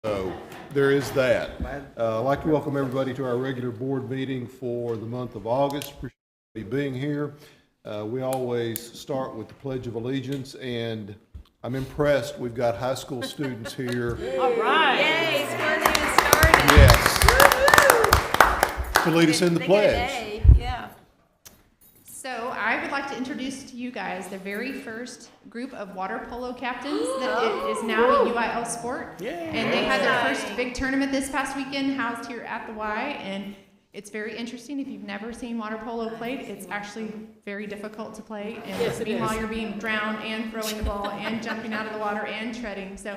So there is that. I'd like to welcome everybody to our regular board meeting for the month of August. Appreciate you being here. We always start with the Pledge of Allegiance, and I'm impressed. We've got high school students here. All right. Yay, school even started. Yes. To lead us in the They get pledge. an A, yeah. So I would like to introduce to you guys the very first group of water polo captains that it is now a UIL sport. And they had their first big tournament this past weekend housed here at the Y, and it's very interesting. If you've never seen water polo played, it's actually very difficult to play. And Yes, it meanwhile, is. you're being drowned and throwing the ball and jumping out of the water and treading. So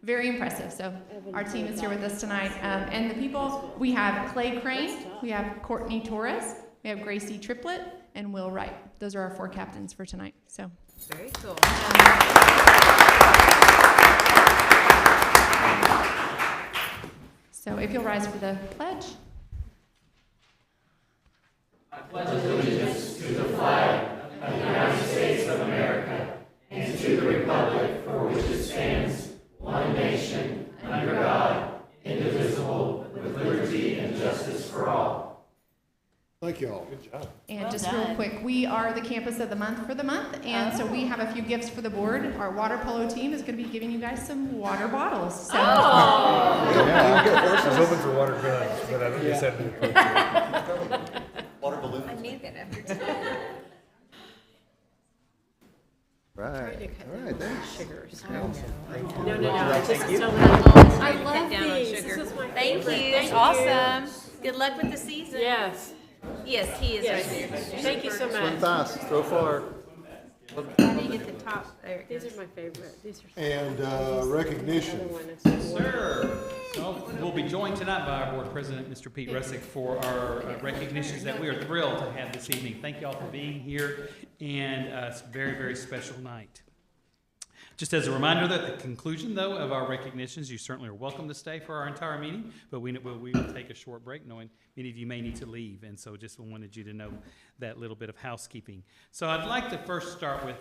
very impressive. So our team is here with us tonight. And the people, we have Clay Crane, we have Courtney Torres, we have Gracie Triplett, and Will Wright. Those are our 4 captains for tonight. So Very cool. so if you'll rise for the pledge. Thank you all. Good job. And Well just done. real quick, we are the campus of the month for the month, and so we have a few gifts for the board. Our water polo team is going to be giving you guys some water bottles. So I was hoping for water guns, but I think you said Water balloon. I need that after tonight. Right. All right, thanks. Sugars. No. No, I just don't I cut love down on these. sugar. This is my Thank favorite. you. Thank Awesome. Good luck with the season. Yes. Yes, he is Yes. right there. Thank you so much. Fast, throw far. How do you get the top? There it These goes. are my favorite. These are. And Other recognition. one is Sir, so we'll be joined tonight by our board president, Mr. Pete Russick, for our recognitions that we are thrilled to have this evening. Thank you all for being here, and it's a very, very special night. Just as a reminder that at the conclusion, though, of our recognitions, you certainly are welcome to stay for our entire meeting, but we will take a short break, knowing many of you may need to leave, and so just wanted you to know that little bit of housekeeping. So I'd like to first start with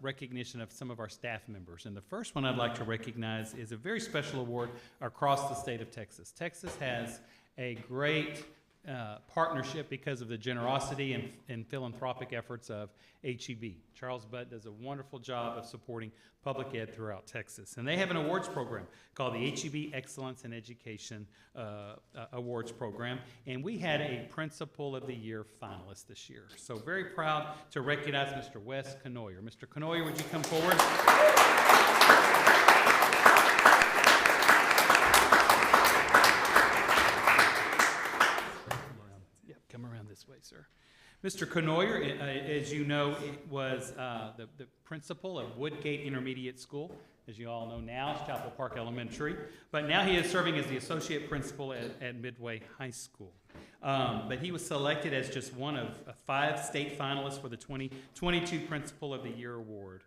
recognition of some of our staff members, and the first one I'd like to recognize is a very special award across the state of Texas. Texas has a great partnership because of the generosity and philanthropic efforts of HEB. Charles Butt does a wonderful job of supporting public ed throughout Texas. And they have an awards program called the HEB Excellence in Education Awards Program. And we had a Principal of the Year finalist this year. So very proud to recognize Mr. Wes Canoyer. Mr. Canoyer, would you come forward? Come around this way, sir. Mr. Canoyer, as you know, was the principal of Woodgate Intermediate School. As you all know now, it's Chapel Park Elementary. But now he is serving as the associate principal at Midway High School. But he was selected as just one of 5 state finalists for the 2022 Principal of the Year Award.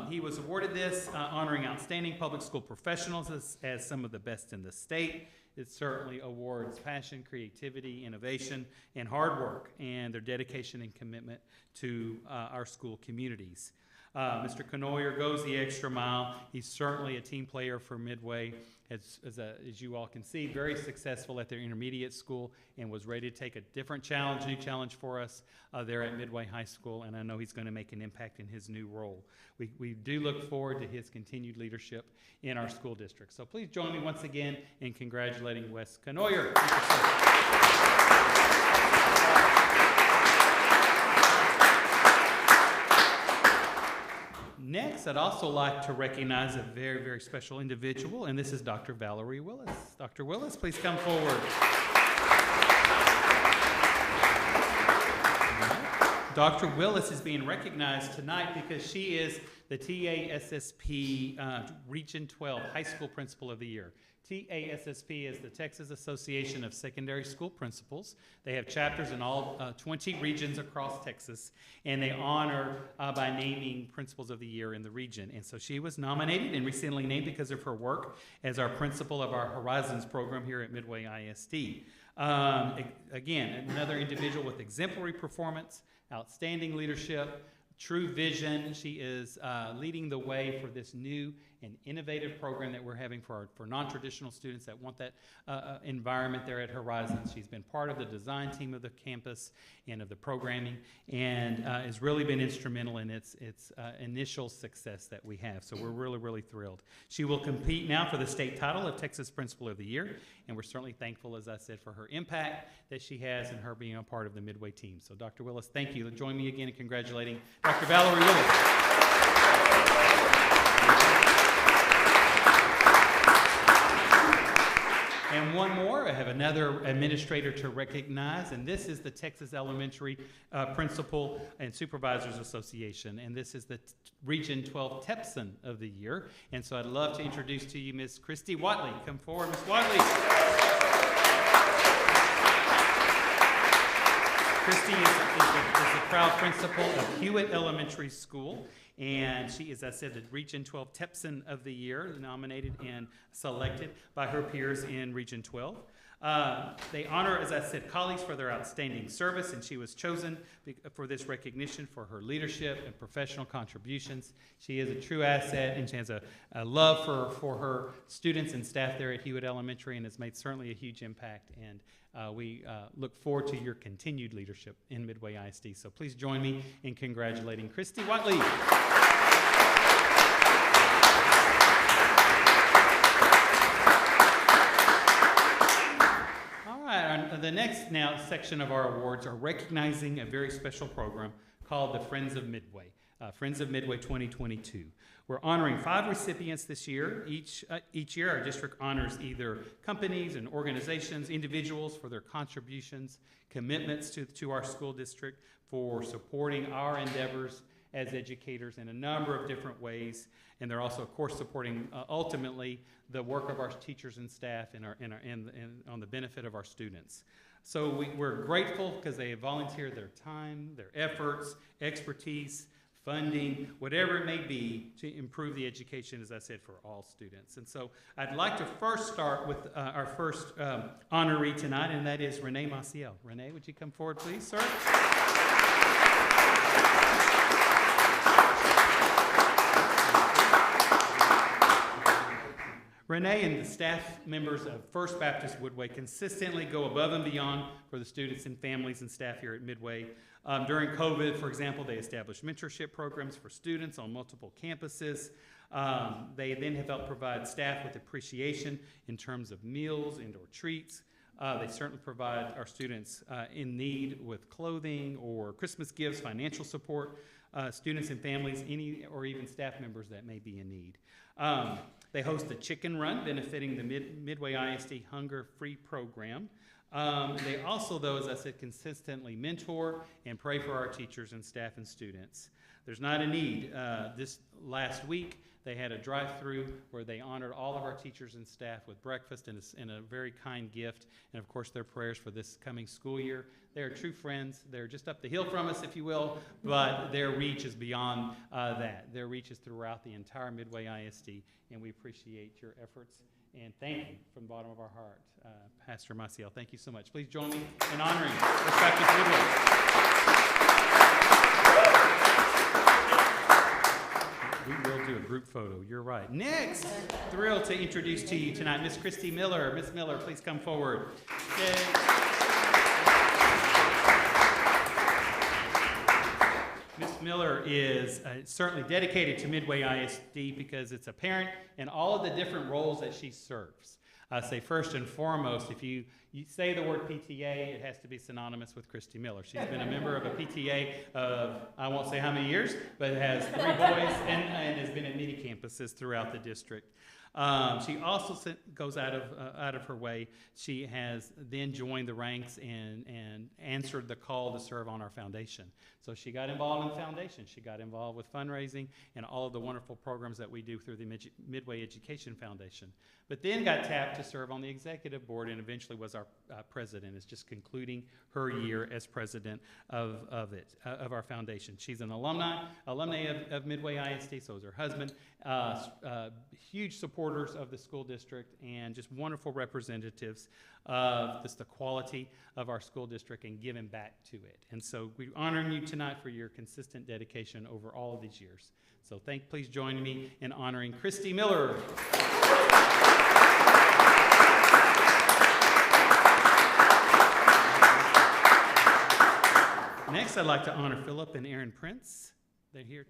He was awarded this, honoring outstanding public school professionals as some of the best in the state. It certainly awards passion, creativity, innovation, and hard work, and their dedication and commitment to our school communities. Mr. Canoyer goes the extra mile. He's certainly a team player for Midway, as you all can see, very successful at their intermediate school, and was ready to take a different challenge, new challenge for us there at Midway High School, and I know he's going to make an impact in his new role. We do look forward to his continued leadership in our school district. So please join me once again in congratulating Wes Canoyer. Thank you, sir. Next, I'd also like to recognize a very, very special individual, and this is Dr. Valerie Willis. Dr. Willis, please come forward. Dr. Willis is being recognized tonight because she is the TASSP Region 12 High School Principal of the Year. TASSP is the Texas Association of Secondary School Principals. They have chapters in all 20 regions across Texas, and they honor by naming Principals of the Year in the region. And so she was nominated and recently named because of her work as our principal of our Horizons program here at Midway ISD. Again, another individual with exemplary performance, outstanding leadership, true vision. She is leading the way for this new an innovative program that we're having for non-traditional students that want that environment there at Horizon. She's been part of the design team of the campus and of the programming, and has really been instrumental in its initial success that we have. So we're really, really thrilled. She will compete now for the state title of Texas Principal of the Year, and we're certainly thankful, as I said, for her impact that she has and her being a part of the Midway team. So Dr. Willis, thank you. Join me again in congratulating Dr. Valerie Willis. And one more, I have another administrator to recognize, and this is the Texas Elementary Principal and Supervisors Association, and this is the Region 12 Tepson of the Year. And so I'd love to introduce to you Ms. Christy Watley. Come forward, Ms. Watley. Christy is a proud principal of Hewitt Elementary School, and she is, as I said, the Region 12 Tepson of the Year, nominated and selected by her peers in Region 12. They honor, as I said, colleagues for their outstanding service, and she was chosen for this recognition for her leadership and professional contributions. She is a true asset, and she has a love for her students and staff there at Hewitt Elementary, and has made certainly a huge impact. And we look forward to your continued leadership in Midway ISD. So please join me in congratulating Christy Watley. The next now section of our awards are recognizing a very special program called the Friends of Midway, Friends of Midway 2022. We're honoring 5 recipients this year. Each year our district honors either companies and organizations, individuals for their contributions, commitments to our school district, for supporting our endeavors as educators in a number of different ways. And they're also, of course, supporting ultimately the work of our teachers and staff and on the benefit of our students. So we're grateful because they have volunteered their time, their efforts, expertise, funding, whatever it may be, to improve the education, as I said, for all students. And so I'd like to first start with our first honoree tonight, and that is Renee Maciel. Renee, would you come forward, please, sir? Renee and the staff members of First Baptist Woodway consistently go above and beyond for the students and families and staff here at Midway. During COVID, for example, they established mentorship programs for students on multiple campuses. They then have helped provide staff with appreciation in terms of meals and/or treats. They certainly provide our students in need with clothing or Christmas gifts, financial support, students and families, any or even staff members that may be in need. They host a chicken run benefiting the Midway ISD Hunger Free program. They also, though, as I said, consistently mentor and pray for our teachers and staff and students. There's not a need. This last week, they had a drive-through where they honored all of our teachers and staff with breakfast and a very kind gift, and of course their prayers for this coming school year. They are true friends. They're just up the hill from us, if you will, but their reach is beyond that. Their reach is throughout the entire Midway ISD, and we appreciate your efforts. And thank you from the bottom of our heart, Pastor Maciel. Thank you so much. Please join me in honoring First Baptist Woodway. We will do a group photo. You're right. Next, thrilled to introduce to you tonight Miss Christy Miller. Miss Miller, please come forward. Yay. Miss Miller is certainly dedicated to Midway ISD because it's apparent in all of the different roles that she serves. I say first and foremost, if you say the word PTA, it has to be synonymous with Christy Miller. She's been a member of a PTA of, I won't say how many years, but has 3 boys and has been at many campuses throughout the district. She also goes out of her way. She has then joined the ranks and answered the call to serve on our foundation. So she got involved in the foundation. She got involved with fundraising and all of the wonderful programs that we do through the Midway Education Foundation. But then got tapped to serve on the executive board and eventually was our president. Is just concluding her year as president of our foundation. She's an alumni of Midway ISD. So is her husband. Huge support supporters of the school district and just wonderful representatives of just the quality of our school district and giving back to it. And so we're honoring you tonight for your consistent dedication over all of these years. So please join me in honoring Christy Miller. Next, I'd like to honor Philip and Aaron Prince. They're here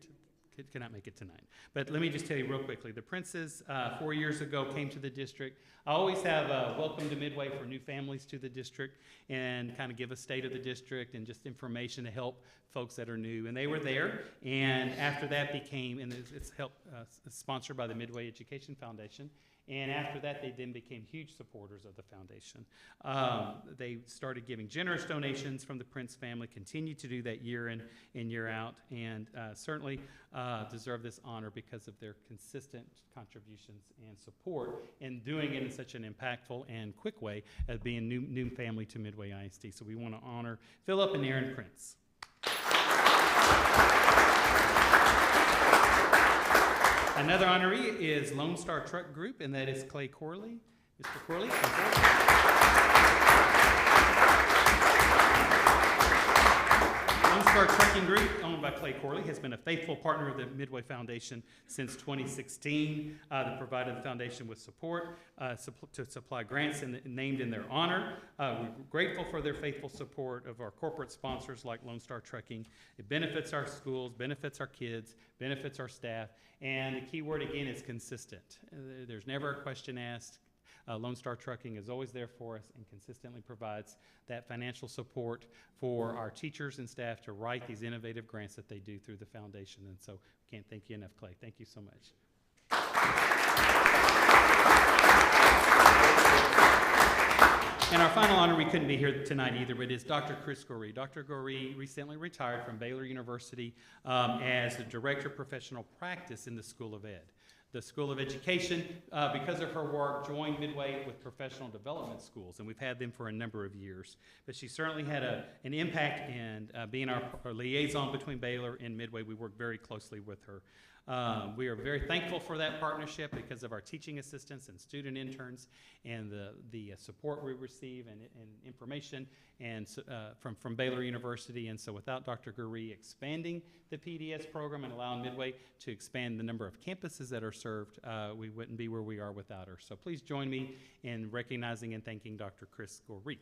cannot make it tonight. But let me just tell you real quickly. The Princes, 4 years ago, came to the district. I always have a welcome to Midway for new families to the district and kind of give a state of the district and just information to help folks that are new. And they were there. And after that became, and it's sponsored by the Midway Education Foundation. And after that, they then became huge supporters of the foundation. They started giving generous donations from the Prince family, continue to do that year in and year out, and certainly deserve this honor because of their consistent contributions and support in doing it in such an impactful and quick way as being new family to Midway ISD. So we want to honor Philip and Aaron Prince. Another honoree is Lone Star Truck Group, and that is Clay Corley. Mr. Corley. Lone Star Trucking Group, owned by Clay Corley, has been a faithful partner of the Midway Foundation since 2016. They provided the foundation with support to supply grants named in their honor. We're grateful for their faithful support of our corporate sponsors like Lone Star Trucking. It benefits our schools, benefits our kids, benefits our staff, and the key word again is consistent. There's never a question asked. Lone Star Trucking is always there for us and consistently provides that financial support for our teachers and staff to write these innovative grants that they do through the foundation. And so we can't thank you enough, Clay. Thank you so much. And our final honoree couldn't be here tonight either, but it's Dr. Chris Goree. Dr. Goree recently retired from Baylor University as the Director of Professional Practice in the School of Ed. The School of Education, because of her work, joined Midway with professional development schools, and we've had them for a number of years. But she certainly had an impact in being our liaison between Baylor and Midway. We work very closely with her. We are very thankful for that partnership because of our teaching assistants and student interns and the support we receive and information and from Baylor University. And so without Dr. Goree expanding the PDS program and allowing Midway to expand the number of campuses that are served, we wouldn't be where we are without her. So please join me in recognizing and thanking Dr. Chris Goree.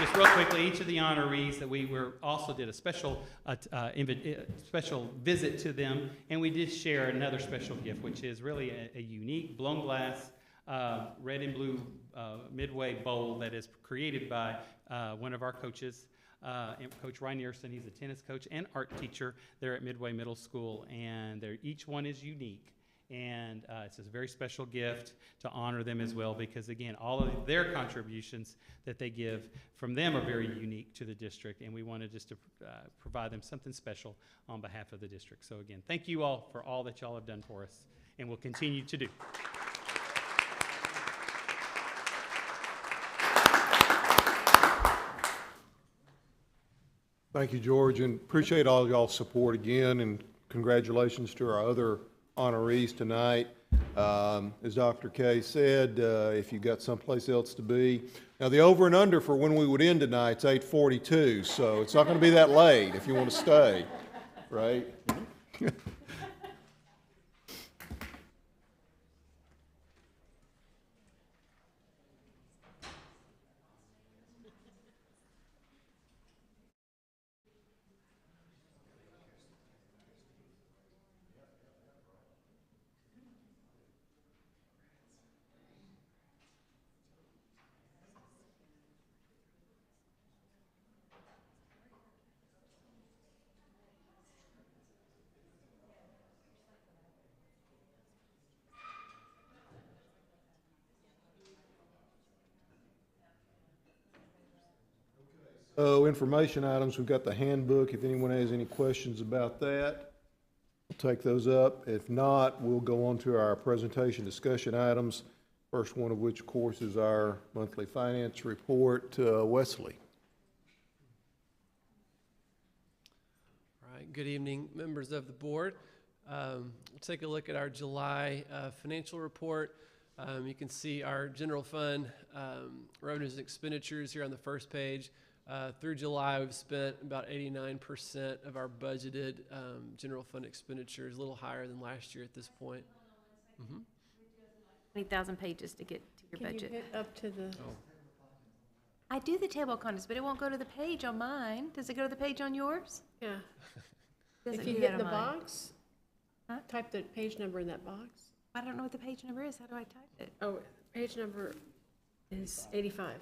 Just real quickly, each of the honorees that we also did a special visit to them, and we did share another special gift, which is really a unique blown glass red and blue Midway bowl that is created by one of our coaches, Coach Ryan Earson. He's a tennis coach and art teacher there at Midway Middle School, and each one is unique. And it's a very special gift to honor them as well because, again, all of their contributions that they give from them are very unique to the district, and we wanted just to provide them something special on behalf of the district. So, again, thank you all for all that y'all have done for us and will continue to do. Thank you, George, and appreciate all y'all's support again, and congratulations to our other honorees tonight. As Dr. K said, if you've got someplace else to be. Now, the over and under for when we would end tonight is 8:42, so it's not going to be that late if you want to stay, right? So, information items, we've got the handbook. If anyone has any questions about that, we'll take those up. If not, we'll go on to our presentation discussion items, first one of which, of course, is our monthly finance report. Wesley. All right, Good evening, members of the board. We'll take a look at our July financial report. You can see our general fund revenues and expenditures here on the first page. Through July, we've spent about 89% of our budgeted general fund expenditures, a little higher than last year at this point. 20,000 pages to get to your Can you budget. get up to the, I do the table of contents, but it won't go to the page on mine. Does it go to the page on yours? yeah. Doesn't If you do hit that the on mine. box, Huh? type the page number in that box. I don't know what the page number is. How do I type it? Oh, page number is 85.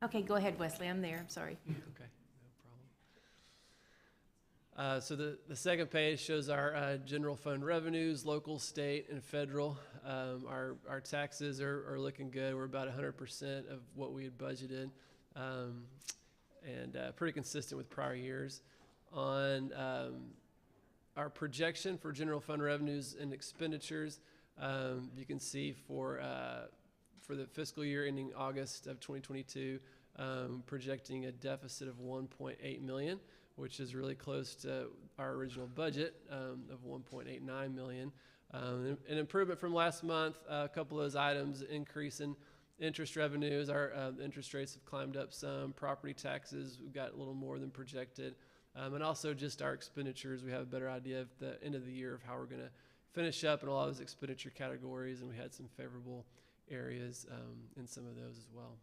Okay, go ahead, Wesley. I'm there. I'm sorry. Okay, no problem. So the second page shows our general fund revenues, local, state, and federal. Our taxes are looking good. We're about 100% of what we had budgeted, and pretty consistent with prior years. On our projection for general fund revenues and expenditures, you can see for the fiscal year ending August of 2022, projecting a deficit of 1.8 million, which is really close to our original budget of 1.89 million. An improvement from last month. A couple of those items: increase in interest revenues. Our interest rates have climbed up some. Property taxes, we've got a little more than projected. And also just our expenditures. We have a better idea at the end of the year of how we're going to finish up in all those expenditure categories, and we had some favorable areas in some of those as well.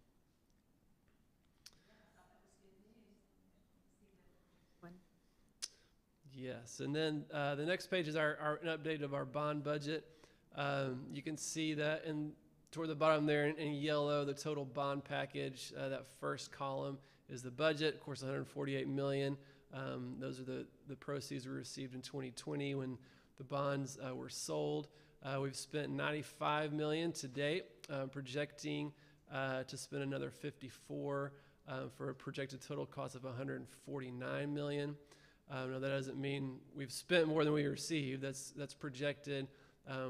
Yes, and then the next page is an update of our bond budget. You can see that toward the bottom there in yellow, the total bond package. That first column is the budget, of course, 148 million. Those are the proceeds we received in 2020 when the bonds were sold. We've spent 95 million to date, projecting to spend another 54 for a projected total cost of 149 million. Now that doesn't mean we've spent more than we received. That's projected.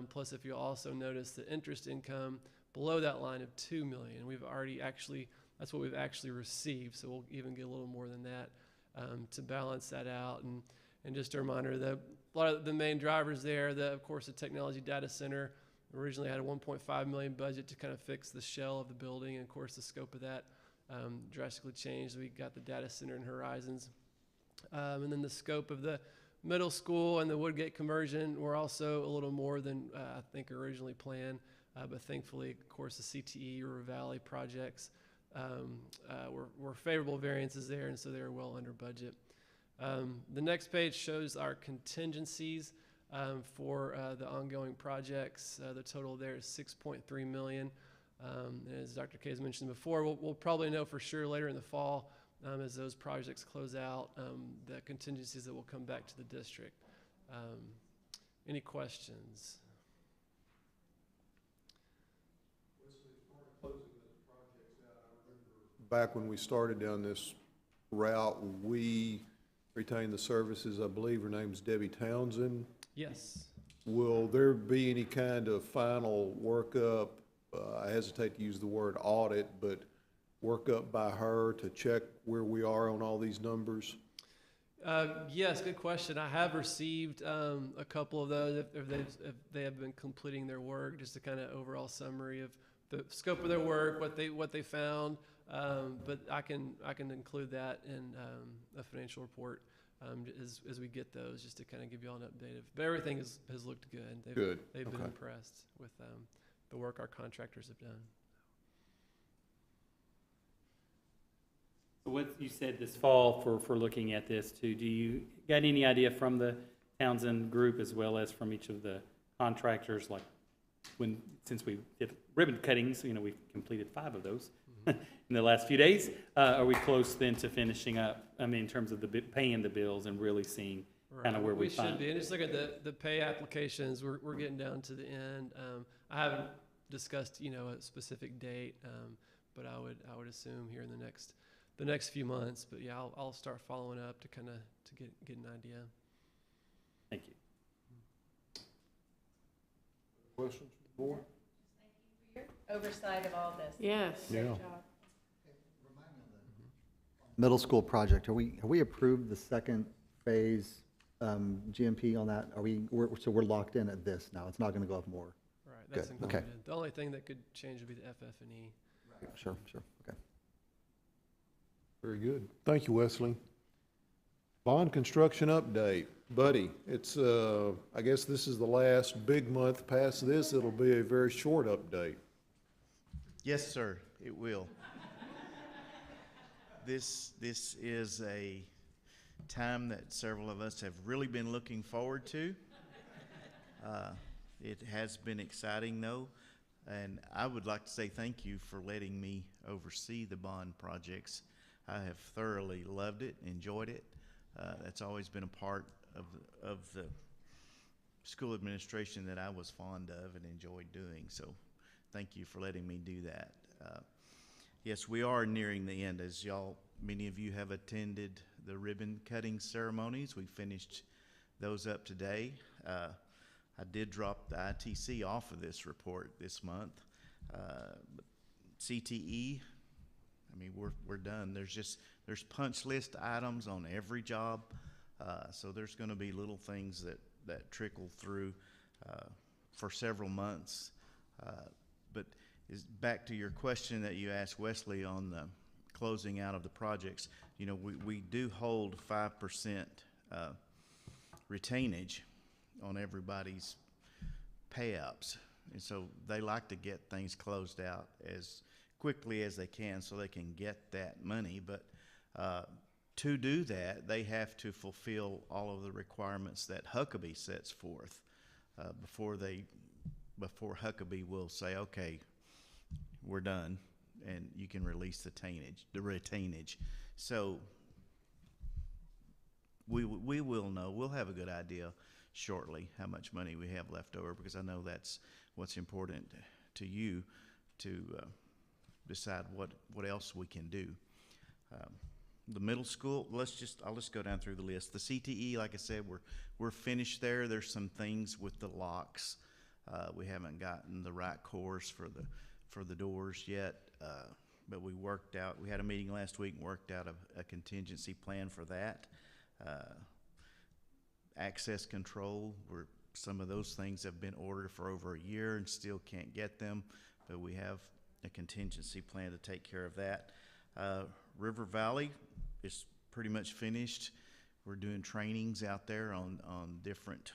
Plus, if you also notice the interest income below that line of 2 million, that's what we've actually received. So we'll even get a little more than that to balance that out. And just a reminder that a lot of the main drivers there, of course, the technology data center originally had a 1.5 million budget to kind of fix the shell of the building. And of course, the scope of that drastically changed. We got the data center in Horizons. And then the scope of the middle school and the Woodgate conversion were also a little more than I think originally planned. But thankfully, of course, the CTE River Valley projects were favorable variances there, and so they were well under budget. The next page shows our contingencies for the ongoing projects. The total there is 6.3 million. And as Dr. Kays mentioned before, we'll probably know for sure later in the fall as those projects close out, the contingencies that will come back to the district. Any questions? Back when we started down this route, we retained the services, I believe her name's Debbie Townsend. Yes. Will there be any kind of final workup, I hesitate to use the word audit, but workup by her to check where we are on all these numbers? Yes, good question. I have received a couple of those if they have been completing their work, just a kind of overall summary of the scope of their work, what they found. But I can include that in a financial report as we get those, just to kind of give you all an update. But everything has looked good. They've been impressed with the work our contractors have done. What you said this fall for looking at this too, do you got any idea from the Townsend group as well as from each of the contractors, like since we did ribbon cuttings, we've completed 5 of those in the last few days. Are we close then to finishing up, in terms of paying the bills and really seeing kind of where we find? Should be. And just look at the pay applications. We're getting down to the end. I haven't discussed, a specific date, but I would assume here in the next few months. But yeah, I'll start following up to kind of get an idea. Thank you. Questions from the board? Oversight of all this. Yes. Yeah. Good job. Middle school project, have we approved the second phase GMP on that? So we're locked in at this now? It's not going to go up more? Right, that's Good, okay. included. The only thing that could change would be the FF&E. Sure, okay. Very good. Thank you, Wesley. Bond construction update. Buddy, it's, I guess this is the last big month. Past this, it'll be a very short update. Yes, sir, it will. This is a time that several of us have really been looking forward to. It has been exciting, though, and I would like to say thank you for letting me oversee the bond projects. I have thoroughly loved it, enjoyed it. That's always been a part of the school administration that I was fond of and enjoyed doing. So thank you for letting me do that. Yes, we are nearing the end. As many of you have attended the ribbon cutting ceremonies. We finished those up today. I did drop the ITC off of this report this month. CTE, I mean, we're done. There's punch list items on every job. So there's going to be little things that trickle through for several months. But back to your question that you asked Wesley on the closing out of the projects, you know, we do hold 5% retainage on everybody's pay-ups. And so they like to get things closed out as quickly as they can so they can get that money. But to do that, they have to fulfill all of the requirements that Huckabee sets forth before Huckabee will say, okay, we're done, and you can release the retainage. So we will know. We'll have a good idea shortly how much money we have left over, because I know that's what's important to you to decide what else we can do. The middle school, I'll just go down through the list. The CTE, like I said, we're finished there. There's some things with the locks. We haven't gotten the right cores for the doors yet, but we had a meeting last week and worked out a contingency plan for that. Access control, where some of those things have been ordered for over a year and still can't get them, but we have a contingency plan to take care of that. River Valley is pretty much finished. We're doing trainings out there on different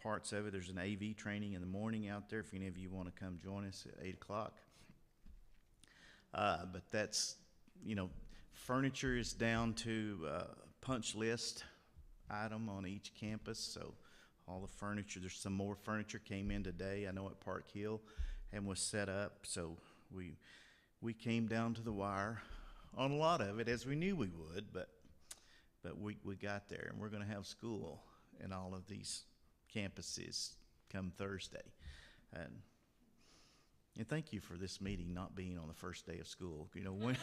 parts of it. There's an AV training in the morning out there if any of you want to come join us at 8 o'clock. But that's, you know, furniture is down to punch list item on each campus. So all the furniture, there's some more furniture came in today, I know at Park Hill, and was set up. So we came down to the wire on a lot of it, as we knew we would, but we got there, and we're going to have school in all of these campuses come Thursday. And thank you for this meeting not being on the first day of school. You know,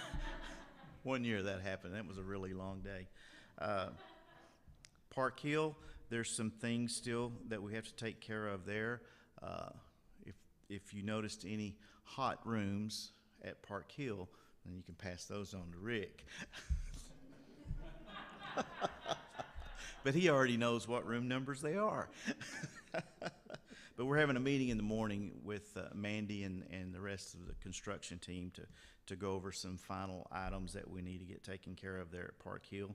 one year that happened, that was a really long day. Park Hill, there's some things still that we have to take care of there. If you noticed any hot rooms at Park Hill, then you can pass those on to Rick. But he already knows what room numbers they are. But we're having a meeting in the morning with Mandy and the rest of the construction team to go over some final items that we need to get taken care of there at Park Hill.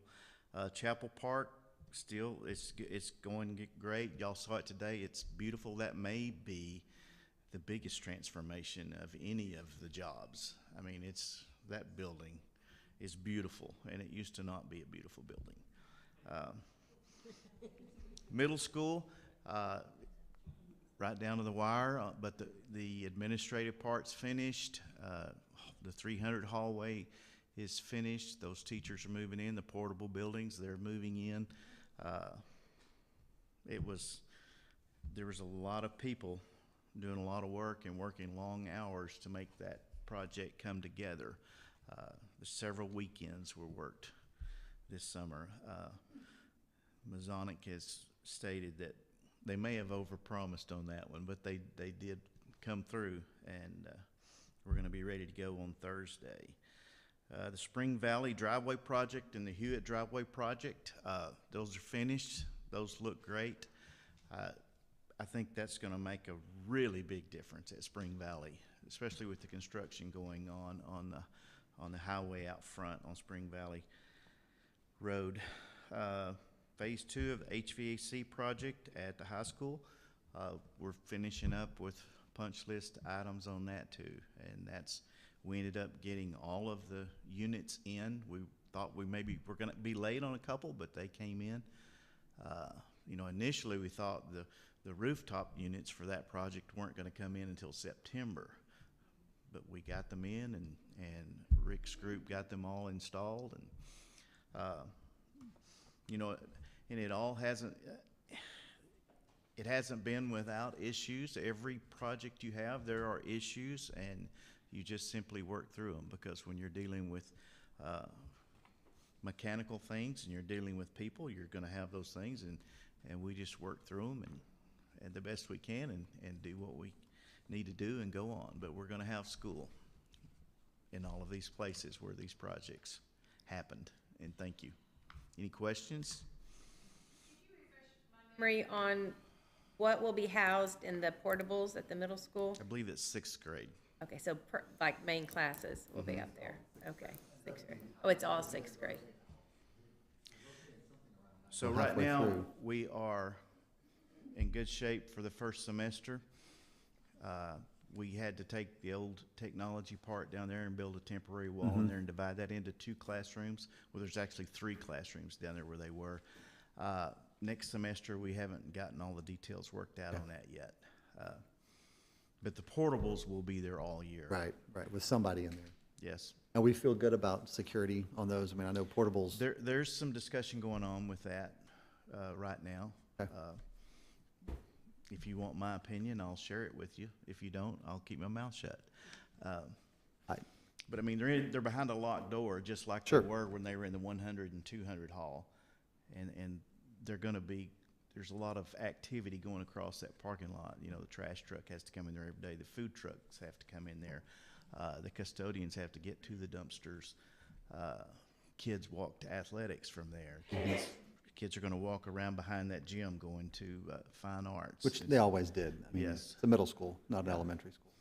Chapel Park, still, it's going great. Y'all saw it today. It's beautiful. That may be the biggest transformation of any of the jobs. I mean, that building is beautiful, and it used to not be a beautiful building. Middle school, right down to the wire, but the administrative part's finished. The 300 hallway is finished. Those teachers are moving in. The portable buildings, they're moving in. There was a lot of people doing a lot of work and working long hours to make that project come together. Several weekends were worked this summer. Masonic has stated that they may have overpromised on that one, but they did come through, and we're going to be ready to go on Thursday. The Spring Valley driveway project and the Hewitt driveway project, those are finished. Those look great. I think that's going to make a really big difference at Spring Valley, especially with the construction going on the highway out front on Spring Valley Road. Phase 2 of the HVAC project at the high school, we're finishing up with punch list items on that too, and we ended up getting all of the units in. We thought we're going to be late on a couple, but they came in. Initially we thought the rooftop units for that project weren't going to come in until September, but we got them in, and Rick's group got them all installed, and it hasn't been without issues. Every project you have, there are issues, and you just simply work through them, because when you're dealing with mechanical things and you're dealing with people, you're going to have those things, and we just work through them and the best we can and do what we need to do and go on. But we're going to have school in all of these places where these projects happened, and thank you. Any questions? Memory on what will be housed in the portables at the middle school? I believe it's 6th grade. Okay, so like main classes will be up there. Okay, 6th grade. Oh, it's all 6th grade. So We're right halfway now, through. we are in good shape for the first semester. We had to take the old technology part down there and build a temporary wall in there and divide that into 2 classrooms. Well, there's actually 3 classrooms down there where they were. Next semester, we haven't gotten all the details worked out on that yet. But the portables will be there all year. Right, with somebody in there. Yes. And we feel good about security on those. I mean, I know portables. There's some discussion going on with that right now. Okay. If you want my opinion, I'll share it with you. If you don't, I'll keep my mouth shut. But I mean, they're behind a locked door, just like Sure. they were when they were in the 100 and 200 hall, and they're going to be. There's a lot of activity going across that parking lot. The trash truck has to come in there every day. The food trucks have to come in there. The custodians have to get to the dumpsters. Kids walk to athletics from there. Kids are going to walk around behind that gym going to fine arts. Which they always did. I mean, Yes. It's a middle school, not an elementary school.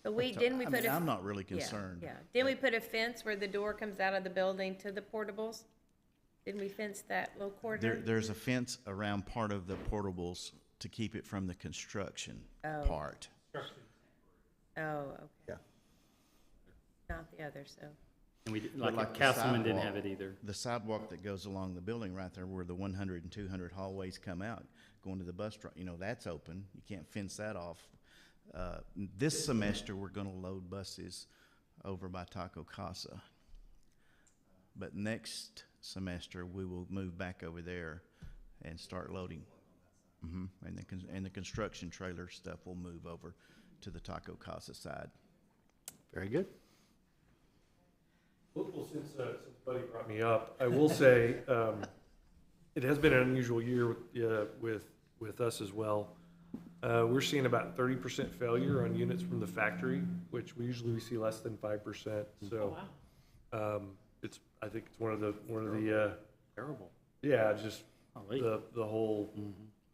But didn't we put I'm not really concerned. Yeah. Didn't we put a fence where the door comes out of the building to the portables? Didn't we fence that little corridor? There's a fence around part of the portables to keep it from the construction part. Oh, okay. Yeah. Not the other, so. And we, But like the Castleman didn't have sidewalk- it either. The sidewalk that goes along the building right there where the 100 and 200 hallways come out, going to the bus stop, that's open. You can't fence that off. This semester, we're going to load buses over by Taco Casa. But next semester, we will move back over there and start loading. And the construction trailer stuff will move over to the Taco Casa side. Very good. Well, since Buddy brought me up, I will say, it has been an unusual year with us as well. We're seeing about 30% failure on units from the factory, which we usually see less than 5%. So, I think it's one of the Terrible. yeah, just Golly. the whole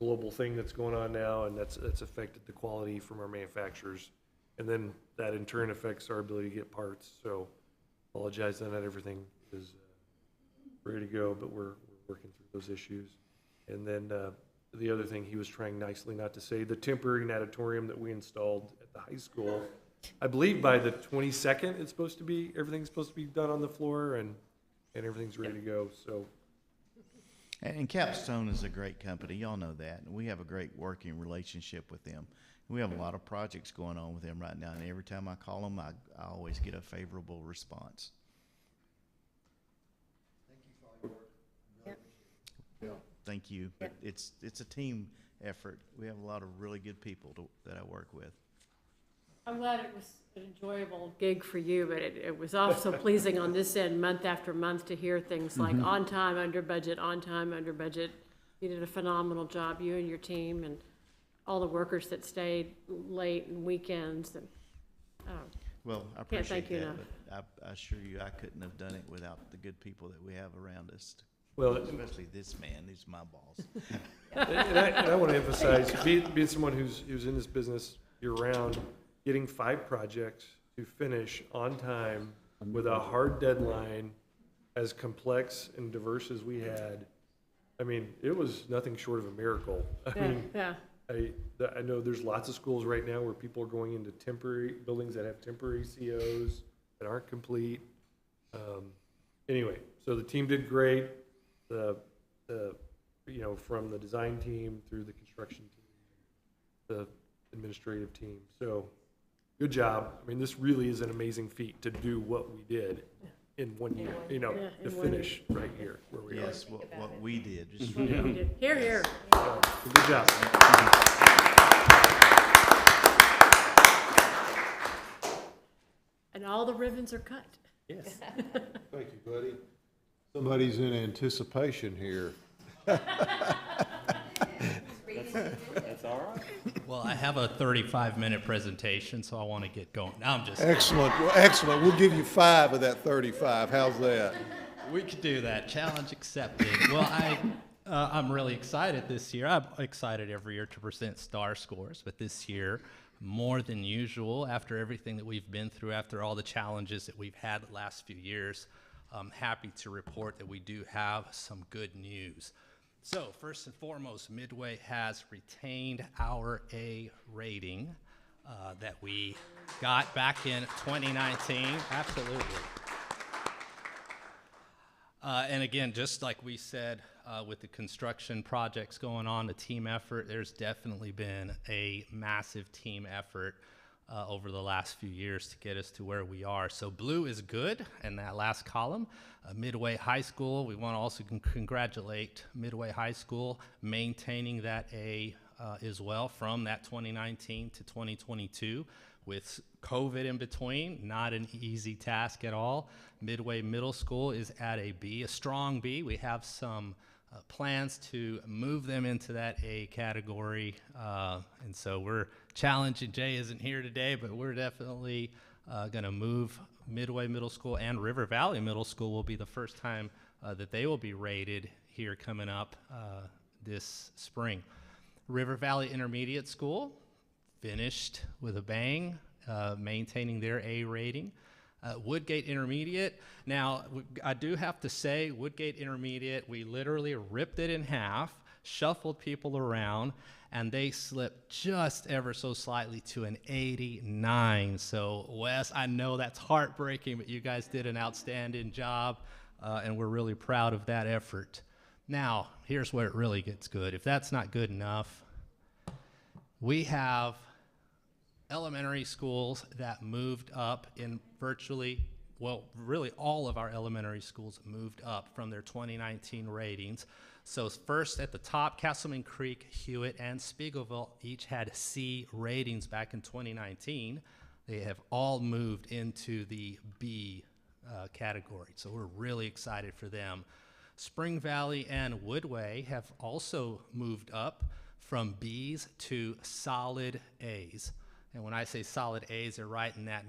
global thing that's going on now, and that's affected the quality from our manufacturers, and then that in turn affects our ability to get parts. So, apologize that not everything is ready to go, but we're working through those issues. And then the other thing he was trying nicely not to say, the temporary natatorium that we installed at the high school, I believe by the 22nd, everything's supposed to be done on the floor and everything's ready to go. So. And Capstone is a great company. Y'all know that. And we have a great working relationship with them. We have a lot of projects going on with them right now. And every time I call them, I always get a favorable response. Thank you. But it's a team effort. We have a lot of really good people that I work with. I'm glad it was an enjoyable gig for you, but it was also pleasing on this end, month after month, to hear things like on time, under budget, on time, under budget. You did a phenomenal job, you and your team, and all the workers that stayed late and weekends. And Well, I Can't appreciate thank you that, enough. but I assure you, I couldn't have done it without the good people that we have around us. Well, Especially this man, he's my boss. and I want to emphasize, being someone who's in this business year-round, getting 5 projects to finish on time with a hard deadline, as complex and diverse as we had, I mean, it was nothing short of a miracle. I mean, Yeah. I know there's lots of schools right now where people are going into temporary buildings that have temporary COs that aren't complete. Anyway, so the team did great. The from the design team through the construction team, the administrative team. So good job. I mean, this really is an amazing feat to do what we did in 1 year. Yeah, To in 1 year. finish right here where we are. Yes, what we did, just, Here, here. So, good job. And all the ribbons are cut. Yes. Thank you, buddy. Somebody's in anticipation here. Well, I have a 35-minute presentation, so I want to get going. No, I'm just, Excellent, well, excellent. We'll give you 5 of that 35. How's that? we could do that. Challenge accepted. Well, I'm really excited this year. I'm excited every year to present STAAR scores, but this year, more than usual, after everything that we've been through, after all the challenges that we've had the last few years, I'm happy to report that we do have some good news. So first and foremost, Midway has retained our A rating that we got back in 2019. Absolutely. And again, just like we said with the construction projects going on, the team effort, there's definitely been a massive team effort over the last few years to get us to where we are. So blue is good in that last column. Midway High School, we want to also congratulate Midway High School maintaining that A as well from that 2019 to 2022 with COVID in between. Not an easy task at all. Midway Middle School is at a B, a strong B. We have some plans to move them into that A category, and so we're challenging. Jay isn't here today, but we're definitely going to move Midway Middle School, and River Valley Middle School will be the first time that they will be rated here coming up this spring. River Valley Intermediate School finished with a bang, maintaining their A rating. Woodgate Intermediate, now I do have to say, Woodgate Intermediate, we literally ripped it in half, shuffled people around, and they slipped just ever so slightly to an 89. So Wes, I know that's heartbreaking, but you guys did an outstanding job, and we're really proud of that effort. Now, here's where it really gets good. If that's not good enough, we have elementary schools that moved up in virtually, well, really all of our elementary schools moved up from their 2019 ratings. So first at the top, Castleman Creek, Hewitt, and Spiegelville each had C ratings back in 2019. They have all moved into the B category, so we're really excited for them. Spring Valley and Woodway have also moved up from Bs to solid As. And when I say solid A's, they're right in that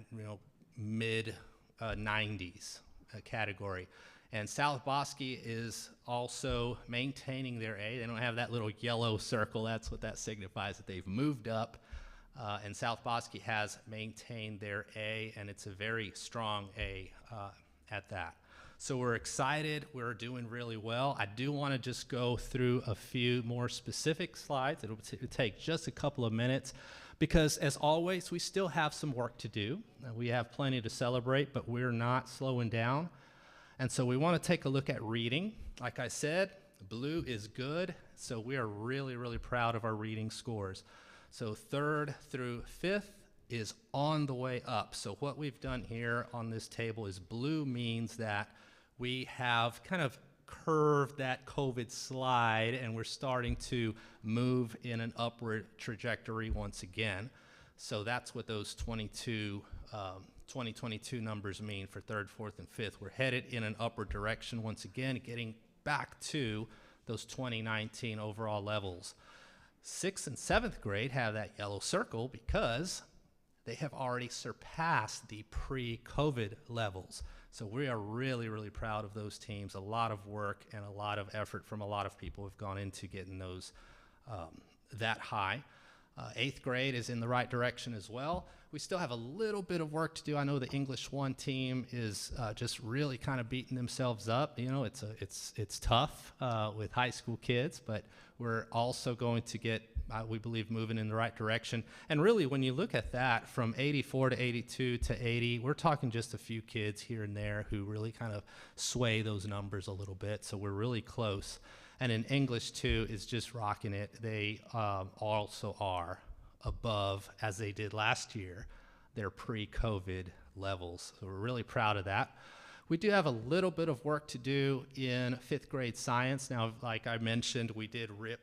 mid 90s category. And South Bosque is also maintaining their A. They don't have that little yellow circle. That's what that signifies, that they've moved up. And South Bosque has maintained their A, and it's a very strong A at that. So we're excited. We're doing really well. I do want to just go through a few more specific slides. It'll take just a couple of minutes because, as always, we still have some work to do. We have plenty to celebrate, but we're not slowing down. And so we want to take a look at reading. Like I said, blue is good, so we are really, really proud of our reading scores. So 3rd through 5th is on the way up. So what we've done here on this table is blue means that we have kind of curved that COVID slide and we're starting to move in an upward trajectory once again. So that's what those 2022 numbers mean for 3rd, 4th, and 5th. We're headed in an upward direction once again, getting back to those 2019 overall levels. 6th and 7th grade have that yellow circle because they have already surpassed the pre-COVID levels. So we are really, really proud of those teams. A lot of work and a lot of effort from a lot of people have gone into getting those that high. 8th grade is in the right direction as well. We still have a little bit of work to do. I know the English 1 team is just really kind of beating themselves up. You know, it's tough with high school kids, but we're also going to get, we believe, moving in the right direction. And really, when you look at that, from 84 to 82 to 80, we're talking just a few kids here and there who really kind of sway those numbers a little bit. So we're really close. And in English 2 is just rocking it. They also are above, as they did last year, their pre-COVID levels. So we're really proud of that. We do have a little bit of work to do in 5th grade science. Now, like I mentioned, we did rip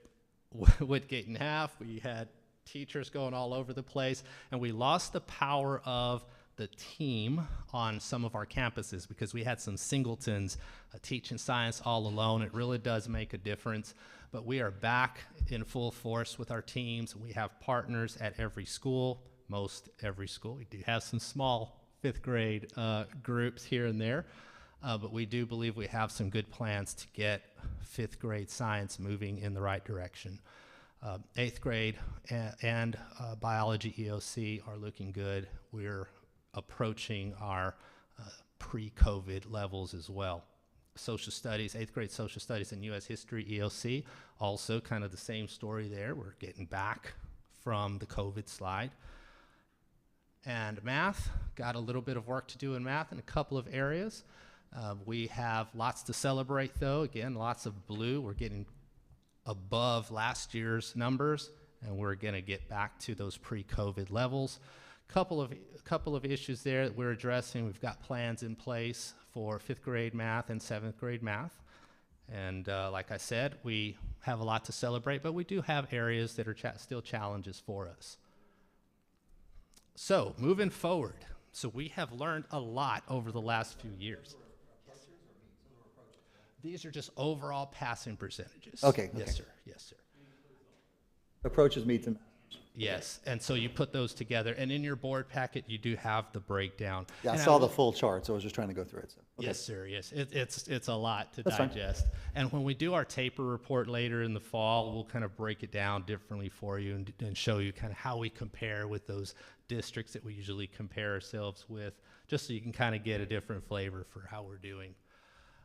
Woodgate in half. We had teachers going all over the place, and we lost the power of the team on some of our campuses because we had some singletons teaching science all alone. It really does make a difference, but we are back in full force with our teams. We have partners at every school, most every school. We do have some small 5th grade groups here and there, but we do believe we have some good plans to get 5th grade science moving in the right direction. 8th grade and biology EOC are looking good. We're approaching our pre-COVID levels as well. Social studies, 8th grade social studies and U.S. history EOC, also kind of the same story there. We're getting back from the COVID slide. And math, got a little bit of work to do in math in a couple of areas. We have lots to celebrate though. Again, lots of blue. We're getting above last year's numbers, and we're gonna get back to those pre-COVID levels. Couple of issues there that we're addressing. We've got plans in place for 5th grade math and 7th grade math. And like I said, we have a lot to celebrate, but we do have areas that are still challenges for us. So moving forward, so we have learned a lot over the last few years. These are just overall passing percentages. Okay. Yes, sir. Yes, sir. Approaches, meets, and Yes, and so you put those together, and in your board packet, you do have the breakdown. yeah, I And saw will- the full chart, so I was just trying to go through it. So. Okay. Yes, sir, yes. It's a lot to That's fine. digest. And when we do our taper report later in the fall, we'll kind of break it down differently for you and show you kind of how we compare with those districts that we usually compare ourselves with, just so you can kind of get a different flavor for how we're doing.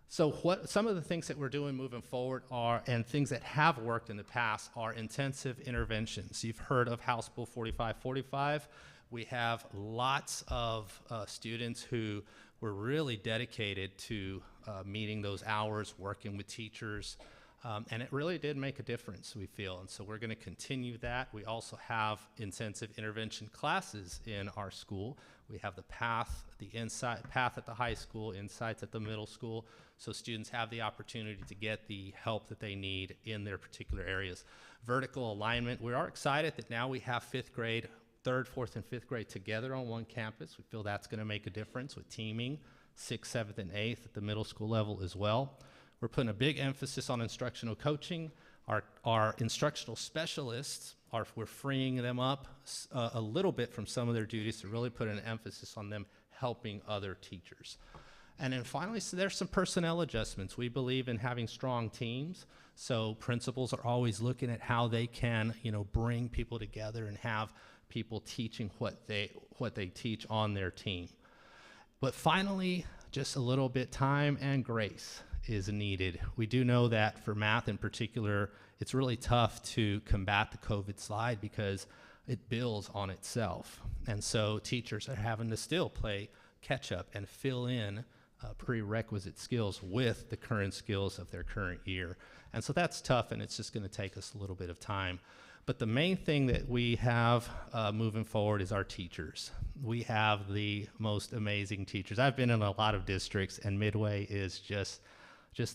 So what some of the things that we're doing moving forward are, and things that have worked in the past, are intensive interventions. You've heard of House Bill 4545. We have lots of students who were really dedicated to meeting those hours, working with teachers, and it really did make a difference, we feel, and so we're going to continue that. We also have intensive intervention classes in our school. We have the path at the high school, insights at the middle school, so students have the opportunity to get the help that they need in their particular areas. Vertical alignment, we are excited that now we have 5th grade, 3rd, 4th, and 5th grade together on one campus. We feel that's going to make a difference with teaming, 6th, 7th, and 8th at the middle school level as well. We're putting a big emphasis on instructional coaching. Our instructional specialists, we're freeing them up a little bit from some of their duties to really put an emphasis on them helping other teachers. And then finally, so there's some personnel adjustments. We believe in having strong teams, so principals are always looking at how they can, bring people together and have people teaching what they teach on their team. But finally, just a little bit time and grace is needed. We do know that for math in particular, it's really tough to combat the COVID slide because it builds on itself. And so teachers are having to still play catch up and fill in prerequisite skills with the current skills of their current year. And so that's tough, and it's just going to take us a little bit of time. But the main thing that we have moving forward is our teachers. We have the most amazing teachers. I've been in a lot of districts, and Midway is just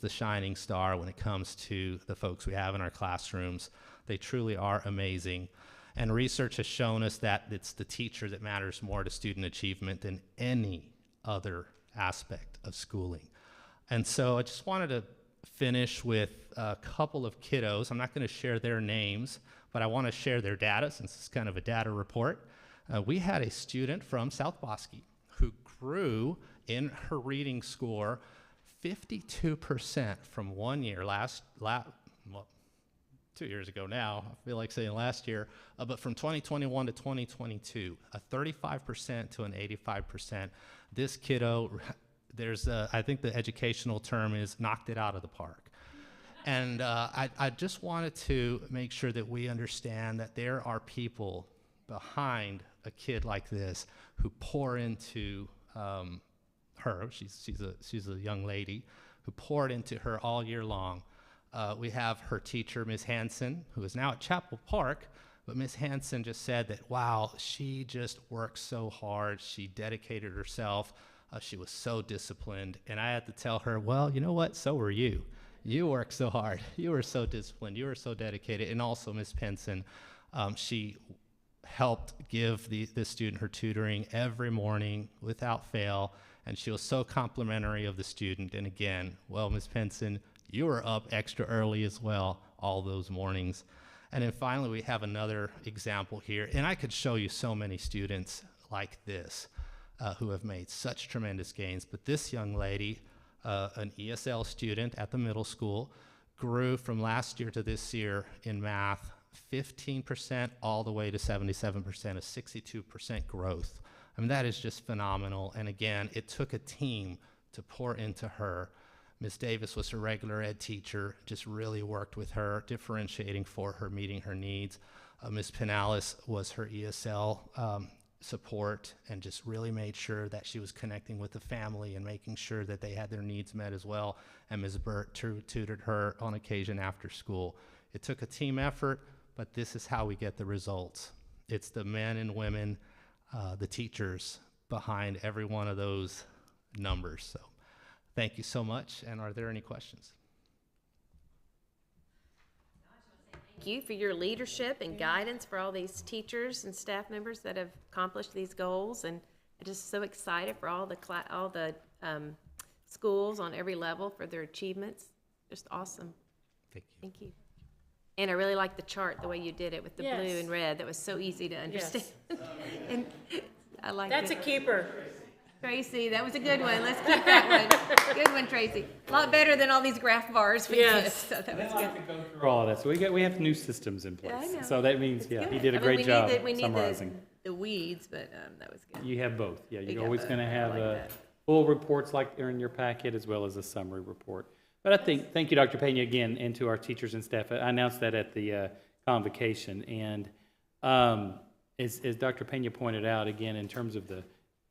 the shining star when it comes to the folks we have in our classrooms. They truly are amazing. And research has shown us that it's the teacher that matters more to student achievement than any other aspect of schooling. And so I just wanted to finish with a couple of kiddos. I'm not going to share their names, but I want to share their data since it's kind of a data report. We had a student from South Bosque who grew in her reading score 52% from 1 year, well, 2 years ago now, I feel like saying last year, but from 2021 to 2022, a 35% to an 85%. This kiddo, I think the educational term is knocked it out of the park. And I just wanted to make sure that we understand that there are people behind a kid like this who pour into her. She's a young lady who poured into her all year long. We have her teacher, Ms. Hansen, who is now at Chapel Park, but Ms. Hansen just said that, wow, she just worked so hard. She dedicated herself. She was so disciplined. And I had to tell her, well, you know what? So were you. You worked so hard. You were so disciplined. You were so dedicated. And also Ms. Penson, she helped give this student her tutoring every morning without fail. And she was so complimentary of the student. And again, well, Ms. Penson, you were up extra early as well all those mornings. And then finally, we have another example here. And I could show you so many students like this who have made such tremendous gains. But this young lady, an ESL student at the middle school, grew from last year to this year in math 15% all the way to 77%, a 62% growth. I mean, that is just phenomenal. And again, it took a team to pour into her. Ms. Davis was her regular ed teacher, just really worked with her, differentiating for her, meeting her needs. Ms. Pinales was her ESL support and just really made sure that she was connecting with the family and making sure that they had their needs met as well. And Ms. Burt tutored her on occasion after school. It took a team effort, but this is how we get the results. It's the men and women, the teachers behind every one of those numbers. So thank you so much. And are there any questions? Thank you for your leadership and guidance for all these teachers and staff members that have accomplished these goals, and I'm just so excited for all the schools on every level for their achievements. Just awesome. Thank you. Thank you. And I really like the chart, the way you did it with the Yes. blue and red. That was so easy to understand. And I like That's a it. keeper. Tracy, that was a good one. Let's keep that one. Good one, Tracy. A lot better than all these graph bars we did. Yes. So that was good. Through all of that, so we have new systems in Yeah, I place. know. So that means, yeah, he Good. did a I mean, great job we need summarizing. the weeds, but that was good. You have both, yeah. We You're got always both. going to I have like that. full reports like they're in your packet as well as a summary report. But I think, thank you, Dr. Pena, again, and to our teachers and staff. I announced that at the convocation, and as Dr. Pena pointed out, again, in terms of the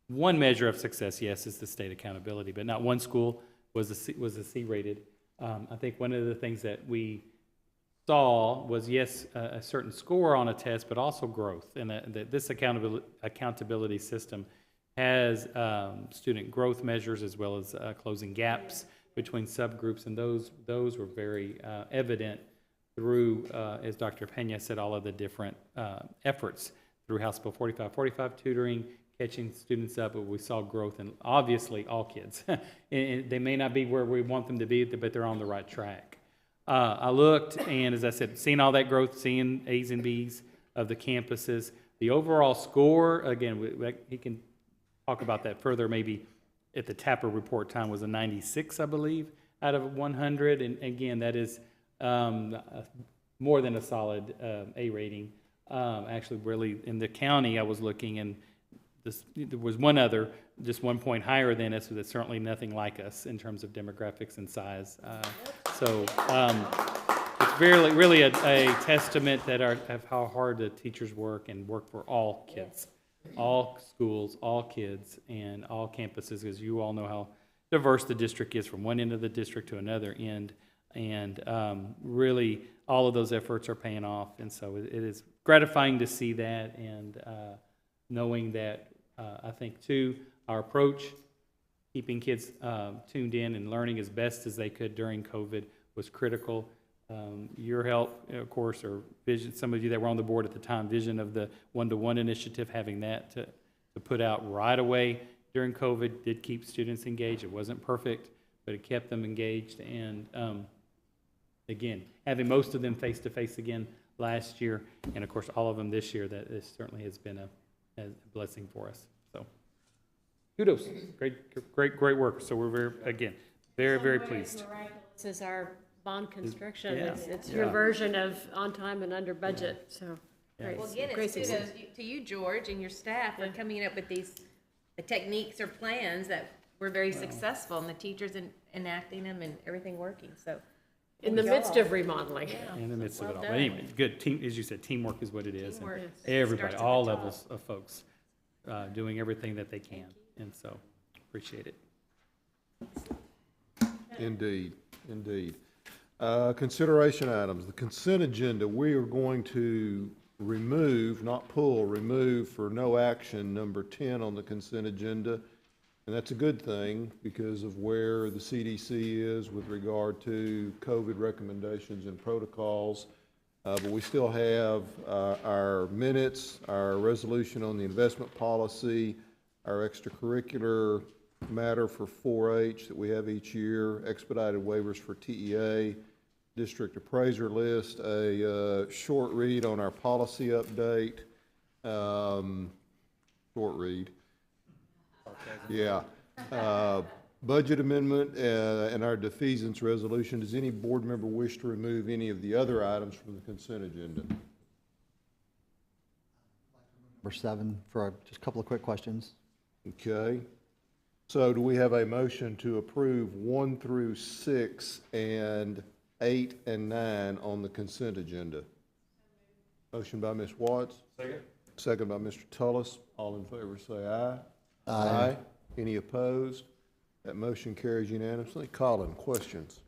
one measure of success, yes, is the state accountability, but not one school was a C rated. I think one of the things that we saw was, yes, a certain score on a test, but also growth. And that this accountability system has student growth measures as well as closing gaps between subgroups, and those were very evident through, as Dr. Pena said, all of the different efforts through House Bill 4545 tutoring, catching students up, but we saw growth in obviously all kids. And they may not be where we want them to be, but they're on the right track. I looked, and as I said, seeing all that growth, seeing A's and B's of the campuses, the overall score, again, he can talk about that further, maybe at the TAPR report time was a 96, I believe, out of 100. And again, that is more than a solid A rating. Actually, really, in the county, I was looking, and there was one other, just 1 point higher than us, but it's certainly nothing like us in terms of demographics and size. So it's really a testament that of how hard the teachers work and work for all kids, all schools, all kids, and all campuses, because you all know how diverse the district is from one end of the district to another end. And really, all of those efforts are paying off. And so it is gratifying to see that, and knowing that I think, too, our approach, keeping kids tuned in and learning as best as they could during COVID was critical. Your help, of course, or vision, some of you that were on the board at the time, vision of the one-to-one initiative, having that to put out right away during COVID did keep students engaged. It wasn't perfect, but it kept them engaged. And again, having most of them face-to-face again last year, and of course all of them this year, that certainly has been as a blessing for us. So kudos, great work. So we're very pleased. This is our bond construction. Yeah. It's your Yeah. version of on time and under budget, so. great. Well, again, Great it's success. kudos to you, George, and your staff for coming up with these techniques or plans that were very successful, and the teachers enacting them and everything working, so. In the thank midst y'all. of remodeling. In the midst of it all. Well But anyway, good team, as you said, teamwork is what it is. and Teamwork Everybody, starts at all the top. levels of folks, doing everything that they can. And so, appreciate it. Indeed, indeed. Consideration items, the consent agenda, we are going to remove, not pull, remove for no action, number 10 on the consent agenda. And that's a good thing because of where the CDC is with regard to COVID recommendations and protocols. But we still have our minutes, our resolution on the investment policy, our extracurricular matter for 4-H that we have each year, expedited waivers for TEA, district appraiser list, a short read on our policy update, short read. Yeah. Budget amendment and our defeasance resolution. Does any board member wish to remove any of the other items from the consent agenda? Number 7 for just a couple of quick questions. Okay. So do we have a motion to approve 1 through 6 and 8 and 9 on the consent agenda? Motion by Ms. Watts. Second. Second by Mr. Tullis. All in favor say aye. Aye. Any opposed? That motion carries unanimously. Colin, questions?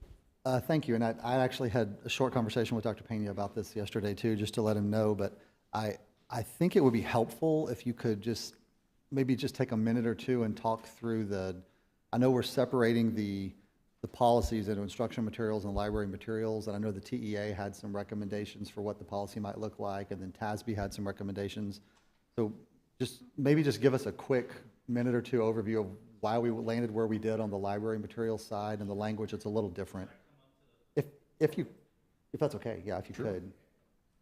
Thank you. And I actually had a short conversation with Dr. Pena about this yesterday too, just to let him know. But I think it would be helpful if you could maybe just take a minute or two and talk through I know we're separating the policies into instruction materials and library materials. And I know the TEA had some recommendations for what the policy might look like. And then TASB had some recommendations. So maybe just give us a quick minute or two overview of why we landed where we did on the library materials side and the language. It's a little different. If that's okay, yeah, if you could.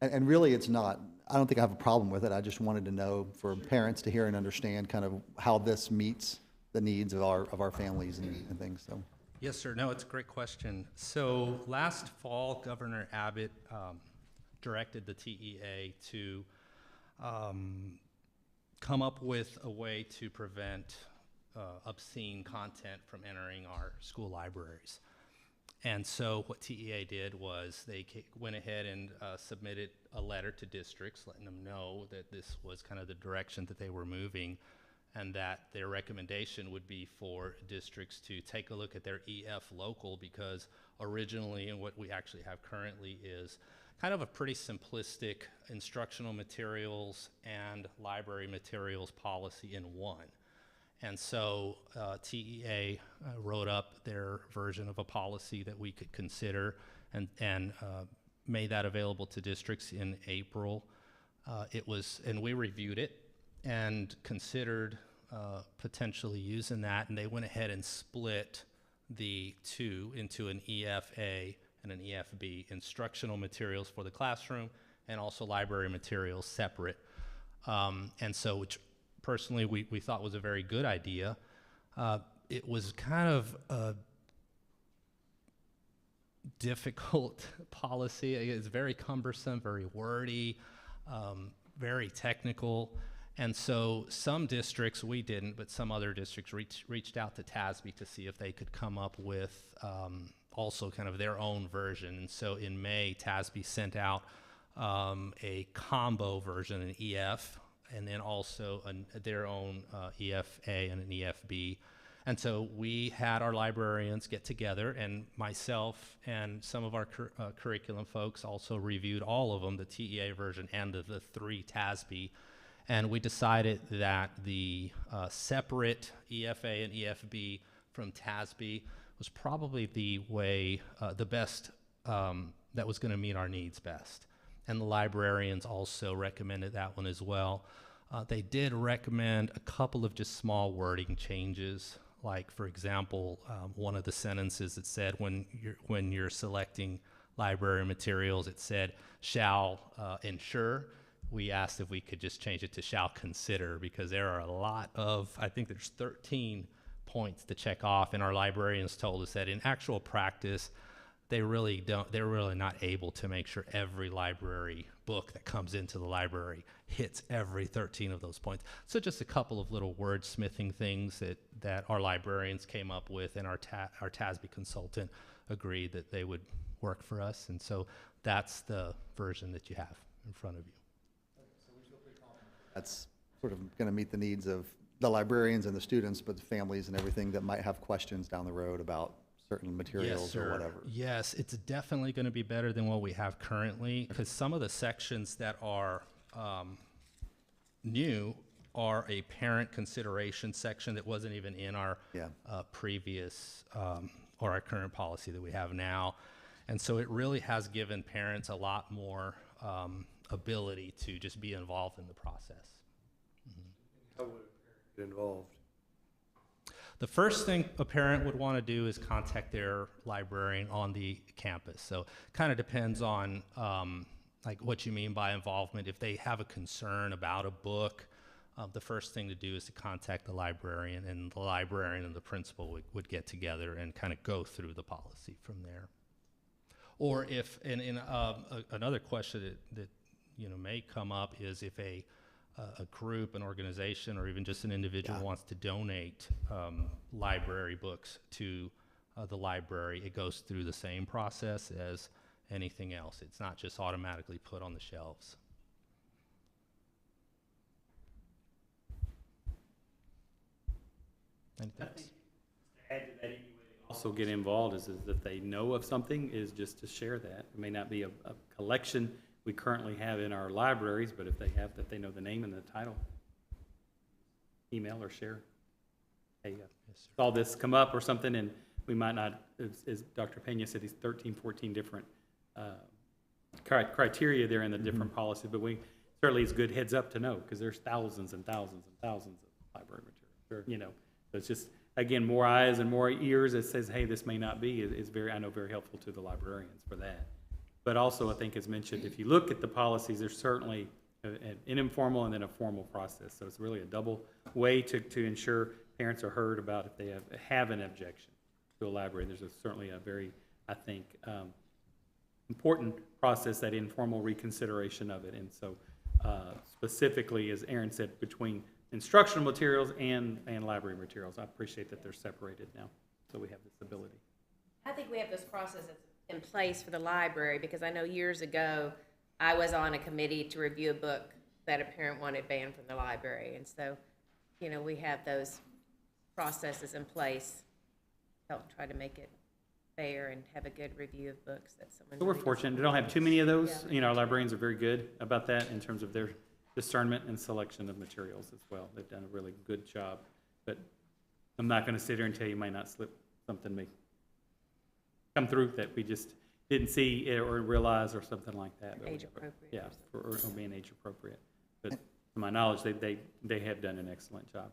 And really, it's not, I don't think I have a problem with it. I just wanted to know for parents to hear and understand kind of how this meets the needs of our families and things, so. Yes, sir. No, it's a great question. So last fall, Governor Abbott directed the TEA to come up with a way to prevent obscene content from entering our school libraries. And so what TEA did was they went ahead and submitted a letter to districts letting them know that this was kind of the direction that they were moving, and that their recommendation would be for districts to take a look at their EF local, because originally, and what we actually have currently, is kind of a pretty simplistic instructional materials and library materials policy in one. And so TEA wrote up their version of a policy that we could consider and made that available to districts in April. And we reviewed it and considered potentially using that, and they went ahead and split the two into an EFA and an EFB, instructional materials for the classroom and also library materials separate. And so, which personally we thought was a very good idea. It was kind of a difficult policy. It's very cumbersome, very wordy, very technical. And so some districts, we didn't, but some other districts reached out to TASB to see if they could come up with also kind of their own version. And so in May, TASB sent out a combo version, an EF, and then also their own EFA and an EFB. And so we had our librarians get together, and myself and some of our curriculum folks also reviewed all of them, the TEA version and the 3 TASB. And we decided that the separate EFA and EFB from TASB was probably the way, the best, that was going to meet our needs best. And the librarians also recommended that one as well. They did recommend a couple of just small wording changes, like, for example, one of the sentences that said when you're selecting library materials, it said, shall ensure. we asked if we could just change it to shall consider, because there are a lot of, I think there's 13 points to check off, and our librarians told us that in actual practice, they're really not able to make sure every library book that comes into the library hits every 13 of those points. So just a couple of little wordsmithing things that our librarians came up with, and our TASB consultant agreed that they would work for us. And so that's the version that you have in front of you. That's sort of going to meet the needs of the librarians and the students, but the families and everything that might have questions down the road about certain materials or whatever. Yes, it's definitely going to be better than what we have currently, because some of the sections that are new are a parent consideration section that wasn't even in our previous or our current policy that we have now. And so it really has given parents a lot more ability to just be involved in the process. How would a parent get involved? The first thing a parent would want to do is contact their librarian on the campus. So kind of depends on like what you mean by involvement. If they have a concern about a book, the first thing to do is to contact the librarian, and the librarian and the principal would get together and kind of go through the policy from there. Or if, another question that may come up is if a group, an organization, or even just an individual wants to donate library books to the library, it goes through the same process as anything else. It's not just automatically put on the shelves. Anything else? Add to that, any way they also get involved is that they know of something, is just to share that. It may not be a collection we currently have in our libraries, but if they have that, they know the name and the title. Email or share. Hey, saw this come up or something, and we might not, as Dr. Pena said, these 13, 14 different criteria there in the different policies, but we certainly is good heads up to know, because there's thousands and thousands and thousands of library material. So it's just, again, more eyes and more ears that says, hey, this may not be, is very, I know, very helpful to the librarians for that. But also, I think as mentioned, if you look at the policies, there's certainly an informal and then a formal process. So it's really a double way to ensure parents are heard about if they have an objection to a library. There's certainly a very, I think, important process, that informal reconsideration of it. And so specifically, as Aaron said, between instructional materials and library materials, I appreciate that they're separated now, so we have this ability. I think we have this process in place for the library, because I know years ago, I was on a committee to review a book that a parent wanted banned from the library. And so, we have those processes in place to help try to make it fair and have a good review of books that someone. So we're fortunate. We don't have too many of those. Our librarians are very good about that in terms of their discernment and selection of materials as well. They've done a really good job. But I'm not going to sit here and tell you might not slip something may come through that we just didn't see or realize or something like that. Age appropriate. Yeah, or being age appropriate. But to my knowledge, they have done an excellent job.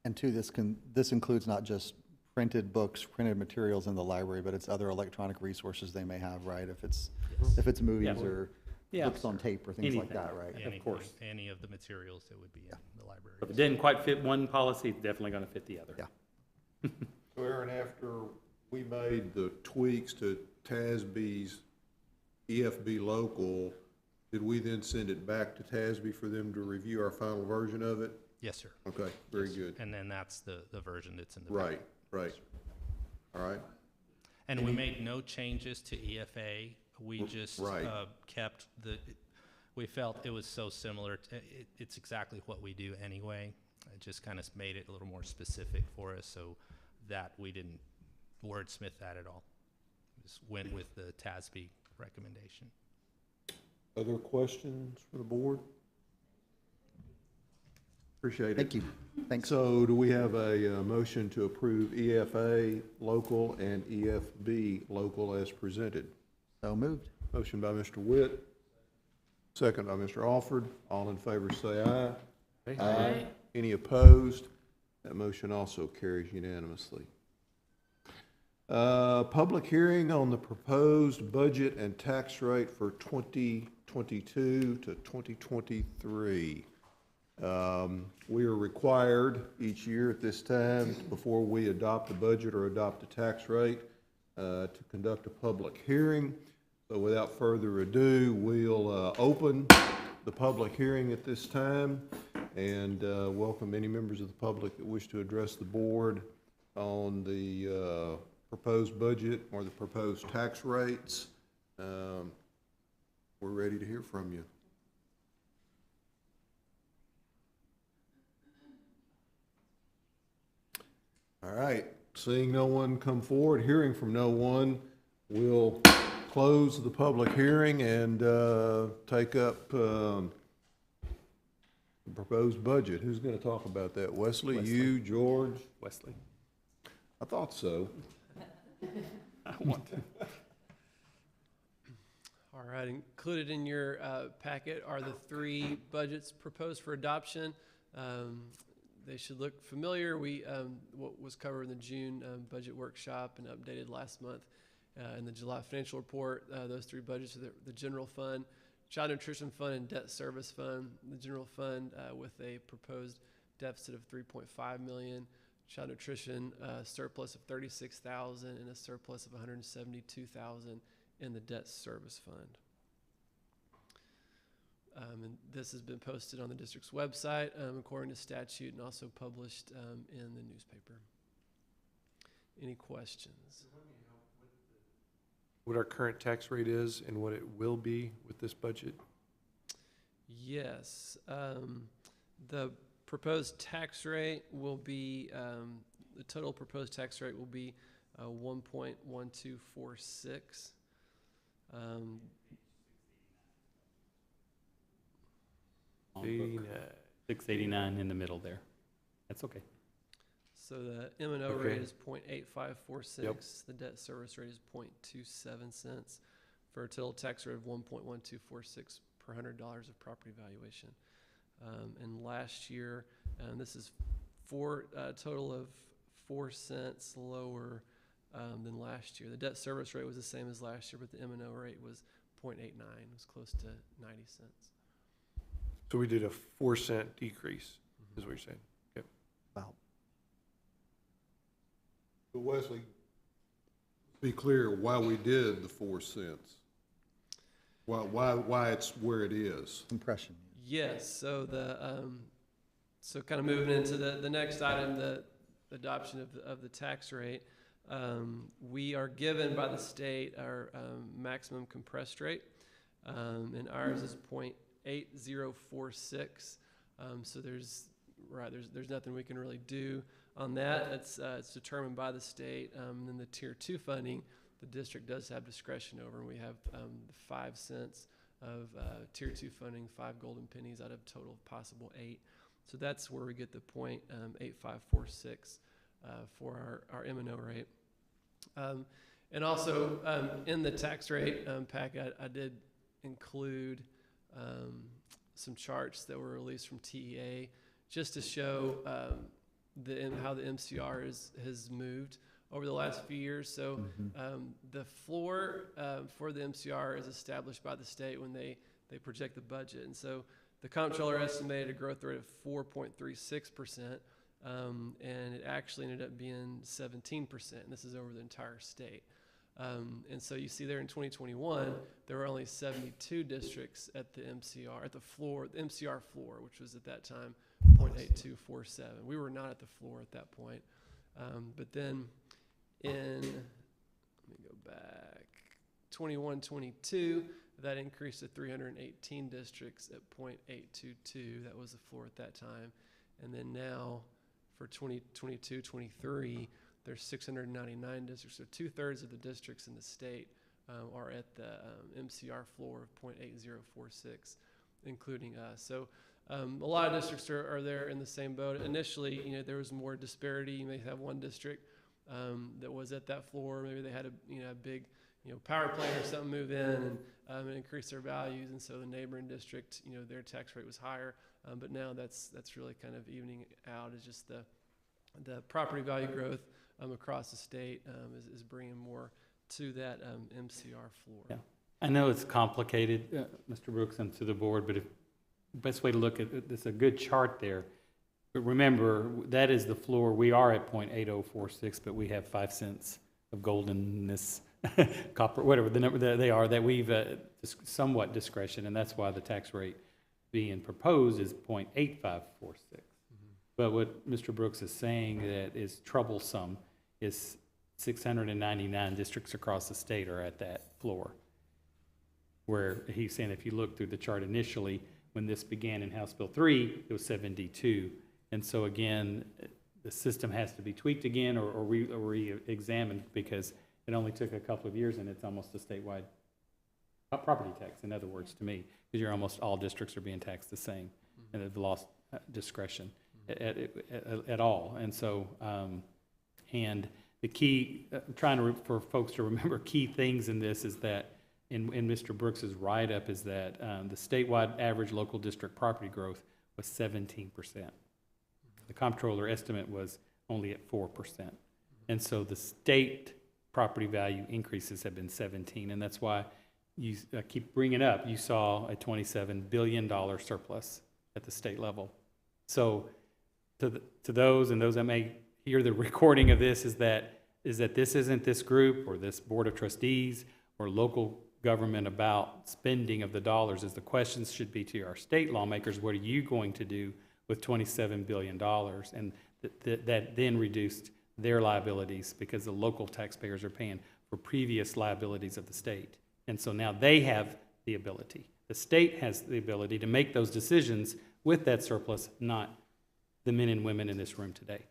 And two, this includes not just printed books, printed materials in the library, but it's other electronic resources they may have, right? If it's movies or books on tape or things like that, right? Anything, Of course. any of the materials that would be in the library. If it didn't quite fit one policy, it's definitely going to fit the other. Yeah. So Aaron, after we made the tweaks to TASB's EFB local, did we then send it back to TASB for them to review our final version of it? Yes, sir. Okay, very good. And then that's the version that's in the Right, right. All right. And we made no changes to EFA. We just kept we felt it was so similar. It's exactly what we do anyway. It just kind of made it a little more specific for us, so that we didn't wordsmith that at all. Just went with the TASB recommendation. Other questions for the board? Appreciate it. Thank you. Thanks. So do we have a motion to approve EFA local and EFB local as presented? So moved. Motion by Mr. Witt, second by Mr. Alford. All in favor say aye. Aye. Any opposed? That motion also carries unanimously. Public hearing on the proposed budget and tax rate for 2022 to 2023. We are required each year at this time, before we adopt a budget or adopt a tax rate, to conduct a public hearing. So without further ado, we'll open the public hearing at this time and welcome any members of the public that wish to address the board on the proposed budget or the proposed tax rates. We're ready to hear from you. All right, seeing no one come forward, hearing from no one, we'll close the public hearing and take up the proposed budget. Who's going to talk about that? Wesley, you, George? Wesley. I thought so. I want to. All right, included in your packet are the 3 budgets proposed for adoption. They should look familiar. What was covered in the June budget workshop and updated last month in the July financial report. Those 3 budgets are the general fund, child nutrition fund, and debt service fund. The general fund with a proposed deficit of $3.5 million, child nutrition surplus of $36,000, and a surplus of $172,000 in the debt service fund. And this has been posted on the district's website according to statute and also published in the newspaper. Any questions? What our current tax rate is and what it will be with this budget? Yes. The proposed tax rate will be, the total proposed tax rate will be 1.1246. 689 in the middle there. That's okay. So the M&O Okay. rate is 0.8546. Yep. The debt service rate is 0.27 cents for a total tax rate of 1.1246 per $100 of property valuation. And last year, this is total of 4 cents lower than last year. The debt service rate was the same as last year, but the M&O rate was 0.89. It was close to 90 cents. So we did a 4-cent decrease, is what you're saying? Yep. About So Wesley, be clear why we did the 4 cents. Why it's where it is. impression. Yes, so so kind of moving into the next item, the adoption of the tax rate. We are given by the state our maximum compressed rate, and ours is 0.8046. So there's nothing we can really do on that. It's determined by the state. And then the tier 2 funding, the district does have discretion over, and we have 5 cents of tier 2 funding, 5 golden pennies out of total of possible 8. So that's where we get the 0.8546 for our M&O rate. And also in the tax rate packet, I did include some charts that were released from TEA just to show how the MCR has moved over the last few years. So the floor for the MCR is established by the state when they project the budget. And so the comptroller estimated a growth rate of 4.36%, and it actually ended up being 17%. And this is over the entire state. And so you see there in 2021, there were only 72 districts at the MCR, at the floor, the MCR floor, which was at that time 0.8247. We were not at the floor at that point. But then let me go back, 21-22, that increased to 318 districts at 0.822. That was the floor at that time. And then now for 2022-23, there's 699 districts. So 2/3 of the districts in the state are at the MCR floor of 0.8046, including us. So a lot of districts are there in the same boat. Initially, there was more disparity. You may have one district that was at that floor. Maybe they had a big power plant or something move in and increase their values, and so the neighboring district, their tax rate was higher. But now that's really kind of evening out. It's just the property value growth across the state is bringing more to that MCR floor. Yeah. I know it's complicated, Mr. Brooks, and to the board, but the best way to look at it, there's a good chart there. But remember, that is the floor. We are at 0.8046, but we have 5 cents of goldenness, copper, whatever the number that they are, that we've somewhat discretion, and that's why the tax rate being proposed is 0.8546. But what Mr. Brooks is saying that is troublesome is 699 districts across the state are at that floor. Where he's saying if you look through the chart initially, when this began in House Bill 3, it was 72. And so again, the system has to be tweaked again or re-examined because it only took a couple of years and it's almost a statewide property tax, in other words, to me, because you're almost all districts are being taxed the same and have lost discretion at all. And so, and the key, for folks to remember key things in this is that in Mr. Brooks's write-up is that the statewide average local district property growth was 17%. The comptroller estimate was only at 4%. And so the state property value increases have been 17, and that's why you keep bringing up, you saw a $27 billion surplus at the state level. So to those and those that may hear the recording of this is that this isn't this group or this board of trustees or local government about spending of the dollars, is the questions should be to our state lawmakers, what are you going to do with $27 billion? And that then reduced their liabilities because the local taxpayers are paying for previous liabilities of the state. And so now they have the ability. The state has the ability to make those decisions with that surplus, not the men and women in this room today.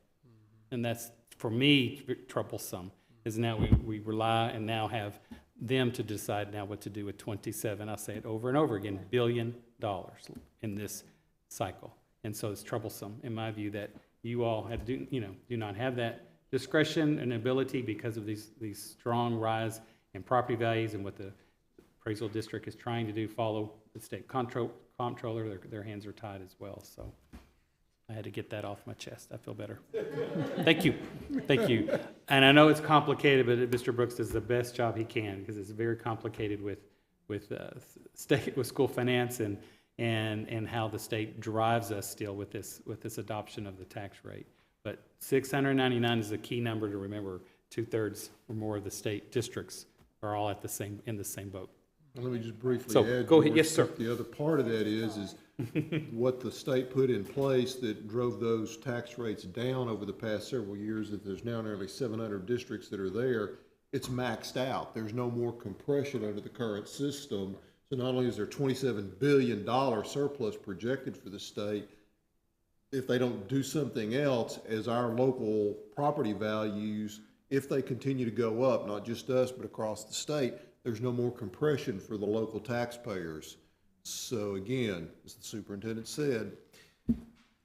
And that's, for me, troublesome, is now we rely and now have them to decide now what to do with 27, I'll say it over and over again, $1 billion in this cycle. And so it's troublesome, in my view, that you all have do not have that discretion and ability because of these strong rise in property values and what the appraisal district is trying to do, follow the state comptroller, their hands are tied as well. So I had to get that off my chest. I feel better. Thank you. Thank you. And I know it's complicated, but Mr. Brooks does the best job he can because it's very complicated with school finance and how the state drives us still with this adoption of the tax rate. But 699 is a key number to remember. 2/3 or more of the state districts are all in the same boat. Let me just briefly So, add. go ahead. George, Yes, sir. The other part of that is what the state put in place that drove those tax rates down over the past several years, that there's now nearly 700 districts that are there. It's maxed out. There's no more compression under the current system. So not only is there $27 billion surplus projected for the state, if they don't do something else, as our local property values, if they continue to go up, not just us, but across the state, there's no more compression for the local taxpayers. So again, as the superintendent said,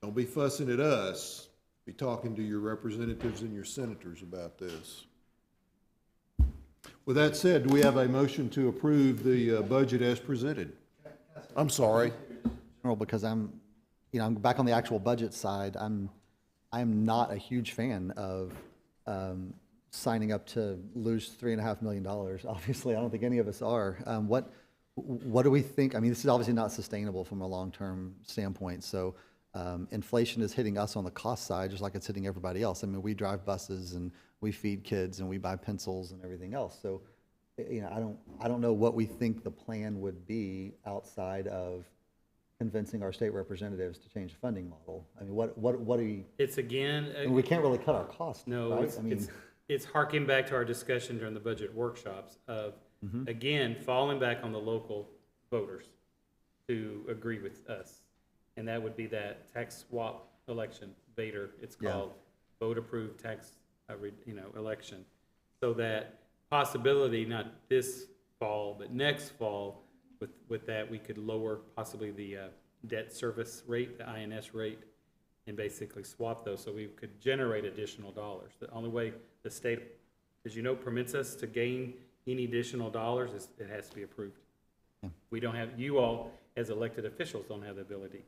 don't be fussing at us. Be talking to your representatives and your senators about this. With that said, do we have a motion to approve the budget as presented? I'm sorry. Because I'm back on the actual budget side. I'm not a huge fan of signing up to lose $3.5 million. Obviously, I don't think any of us are. What do we think? I mean, this is obviously not sustainable from a long-term standpoint. So inflation is hitting us on the cost side, just like it's hitting everybody else. I mean, we drive buses and we feed kids and we buy pencils and everything else. So, I don't know what we think the plan would be outside of convincing our state representatives to change the funding model. I mean, what are you? It's again. I mean, we can't really cut our costs. No, right? it's harking back to our discussion during the budget workshops of, again, falling back on the local voters to agree with us. And that would be that tax swap election, VATER, it's called, vote approved tax, election. So that possibility, not this fall, but next fall, with that, we could lower possibly the debt service rate, the INS rate, and basically swap those so we could generate additional dollars. The only way the state, as you know, permits us to gain any additional dollars is it has to be approved. We don't have, you all as elected officials don't have the ability.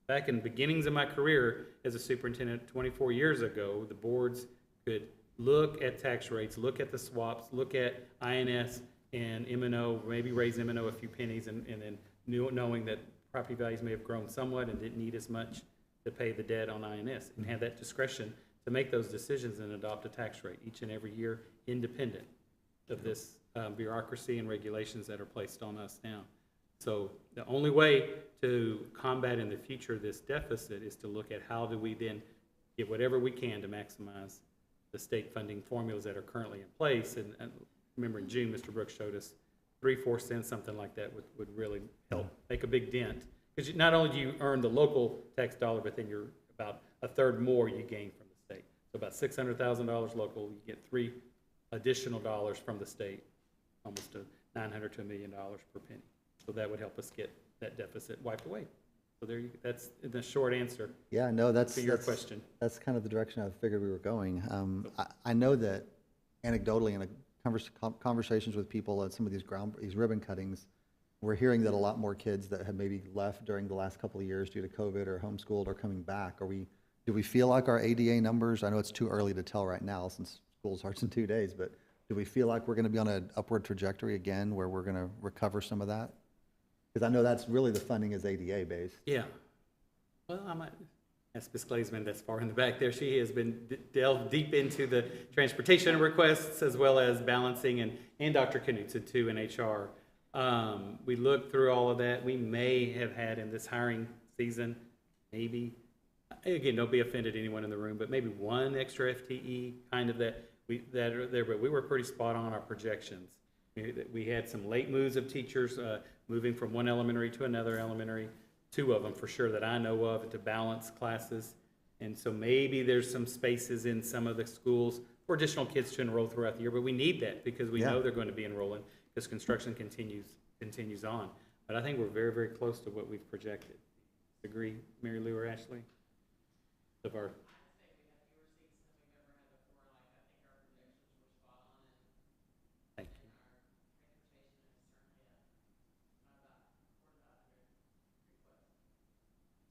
Back in the beginnings of my career as a superintendent 24 years ago, the boards could look at tax rates, look at the swaps, look at INS and M&O, maybe raise M&O a few pennies, and then knowing that property values may have grown somewhat and didn't need as much to pay the debt on INS, and have that discretion to make those decisions and adopt a tax rate each and every year, independent of this bureaucracy and regulations that are placed on us now. So the only way to combat in the future this deficit is to look at how do we then get whatever we can to maximize the state funding formulas that are currently in place. And remember in June, Mr. Brooks showed us 3-4 cents, something like that would really help make a big dent. Because not only do you earn the local tax dollar, but then you're about a third more you gain from the state. So about $600,000 local, you get $3 additional dollars from the state, almost to $900 to $1 million per penny. So that would help us get that deficit wiped away. So there you, that's the short answer Yeah, no, to your question. That's kind of the direction I figured we were going. I know that anecdotally in conversations with people at some of these ribbon cuttings, we're hearing that a lot more kids that have maybe left during the last couple of years due to COVID or homeschooled are coming back. Do we feel like our ADA numbers, I know it's too early to tell right now since school starts in 2 days, but do we feel like we're going to be on an upward trajectory again where we're going to recover some of that? Because I know that's really the funding is ADA based. Yeah. Well, I might ask Ms. Glazeman that's far in the back there. She has been delved deep into the transportation requests as well as balancing, and Dr. Knutson too in HR. We looked through all of that. We may have had in this hiring season, maybe, again, don't be offended anyone in the room, but maybe one extra FTE kind of that are there, but we were pretty spot on our projections. We had some late moves of teachers moving from one elementary to another elementary, 2 of them for sure that I know of, to balance classes. And so maybe there's some spaces in some of the schools for additional kids to enroll throughout the year, but we need that because we know they're going to be enrolling because construction continues on. But I think we're very, very close to what we've projected. Agree, Mary Lou or Ashley? Of our. Thank you.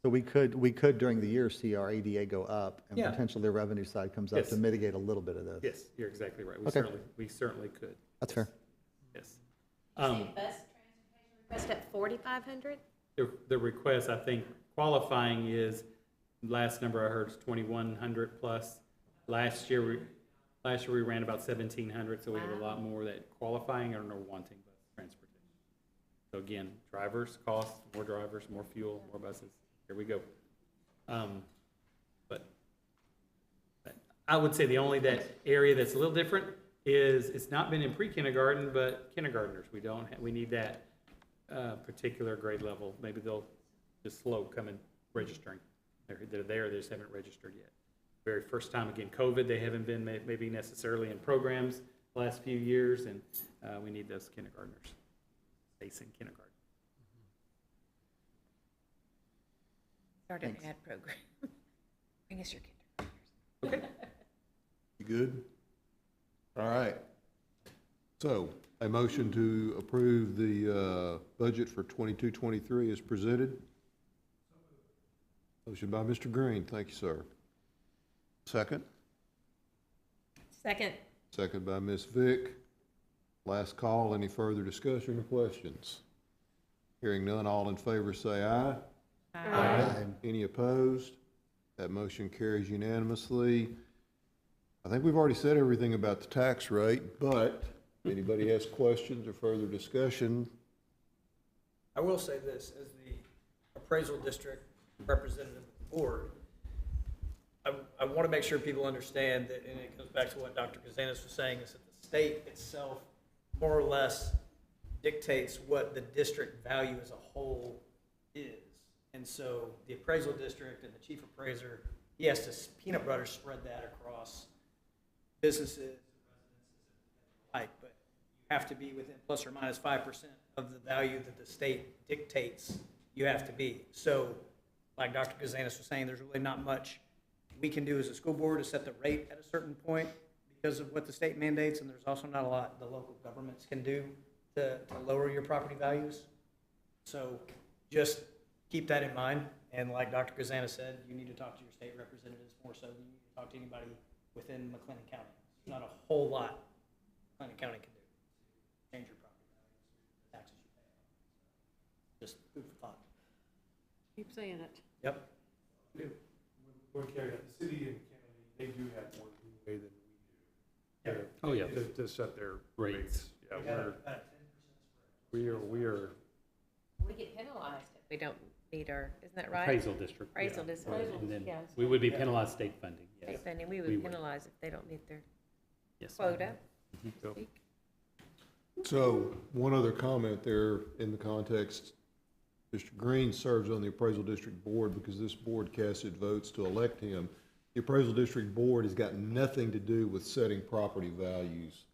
So we could during the year see our ADA go up and Yeah. potentially the revenue side comes up Yes. to mitigate a little bit of this. Yes, you're exactly right. Okay. We certainly could. That's fair. Yes. Bus transportation request at 4,500? The request, I think, qualifying is, last number I heard is 2,100 plus. Last year we ran about 1,700, so we have a lot more that qualifying or no wanting bus transportation. So again, drivers, cost, more drivers, more fuel, more buses. Here we go. But I would say the only that area that's a little different is it's not been in pre-kindergarten, but kindergartners. We need that particular grade level. Maybe they'll just slow coming registering. They're there, they just haven't registered yet. Very first time, again, COVID, they haven't been maybe necessarily in programs the last few years, and we need those kindergartners facing kindergarten. Start an ad program. Bring us your kindergartners. Okay. You good? All right. So, a motion to approve the budget for 22-23 is presented. Motion by Mr. Green. Thank you, sir. Second? Second. Second by Ms. Vick. Last call. Any further discussion or questions? Hearing none, all in favor say aye. Aye. Any opposed? That motion carries unanimously. I think we've already said everything about the tax rate, but if anybody has questions or further discussion, I will say this, as the appraisal district representative of the board, I want to make sure people understand that, and it goes back to what Dr. Kazanis was saying, is that the state itself more or less dictates what the district value as a whole is. And so the appraisal district and the chief appraiser, he has to peanut butter spread that across businesses, residences, and like, but you have to be within plus or minus 5% of the value that the state dictates you have to be. So like Dr. Kazanis was saying, there's really not much we can do as a school board to set the rate at a certain point because of what the state mandates, and there's also not a lot the local governments can do to lower your property values. So just keep that in mind, and like Dr. Kazanis said, you need to talk to your state representatives more so than you need to talk to anybody within McLennan County. There's not a whole lot McLennan County can do to change your property values, the taxes you pay. Just food for thought. Keep saying it. Yep. We're carrying out, the city and county, they do have more leeway than we do. Oh, yeah. To set their Rates. rates. Yeah, We got about a 10% spread. we are, We get penalized if we don't meet our, isn't that right? Appraisal district. yeah. Appraisal district. And then Yes. we would be penalized state funding, yes. State funding, we We would would. penalize if they don't meet their Yes. quota. so, Speak. So, one other comment there in the context, Mr. Green serves on the Appraisal District Board because this board casted votes to elect him. The Appraisal District Board has got nothing to do with setting property values.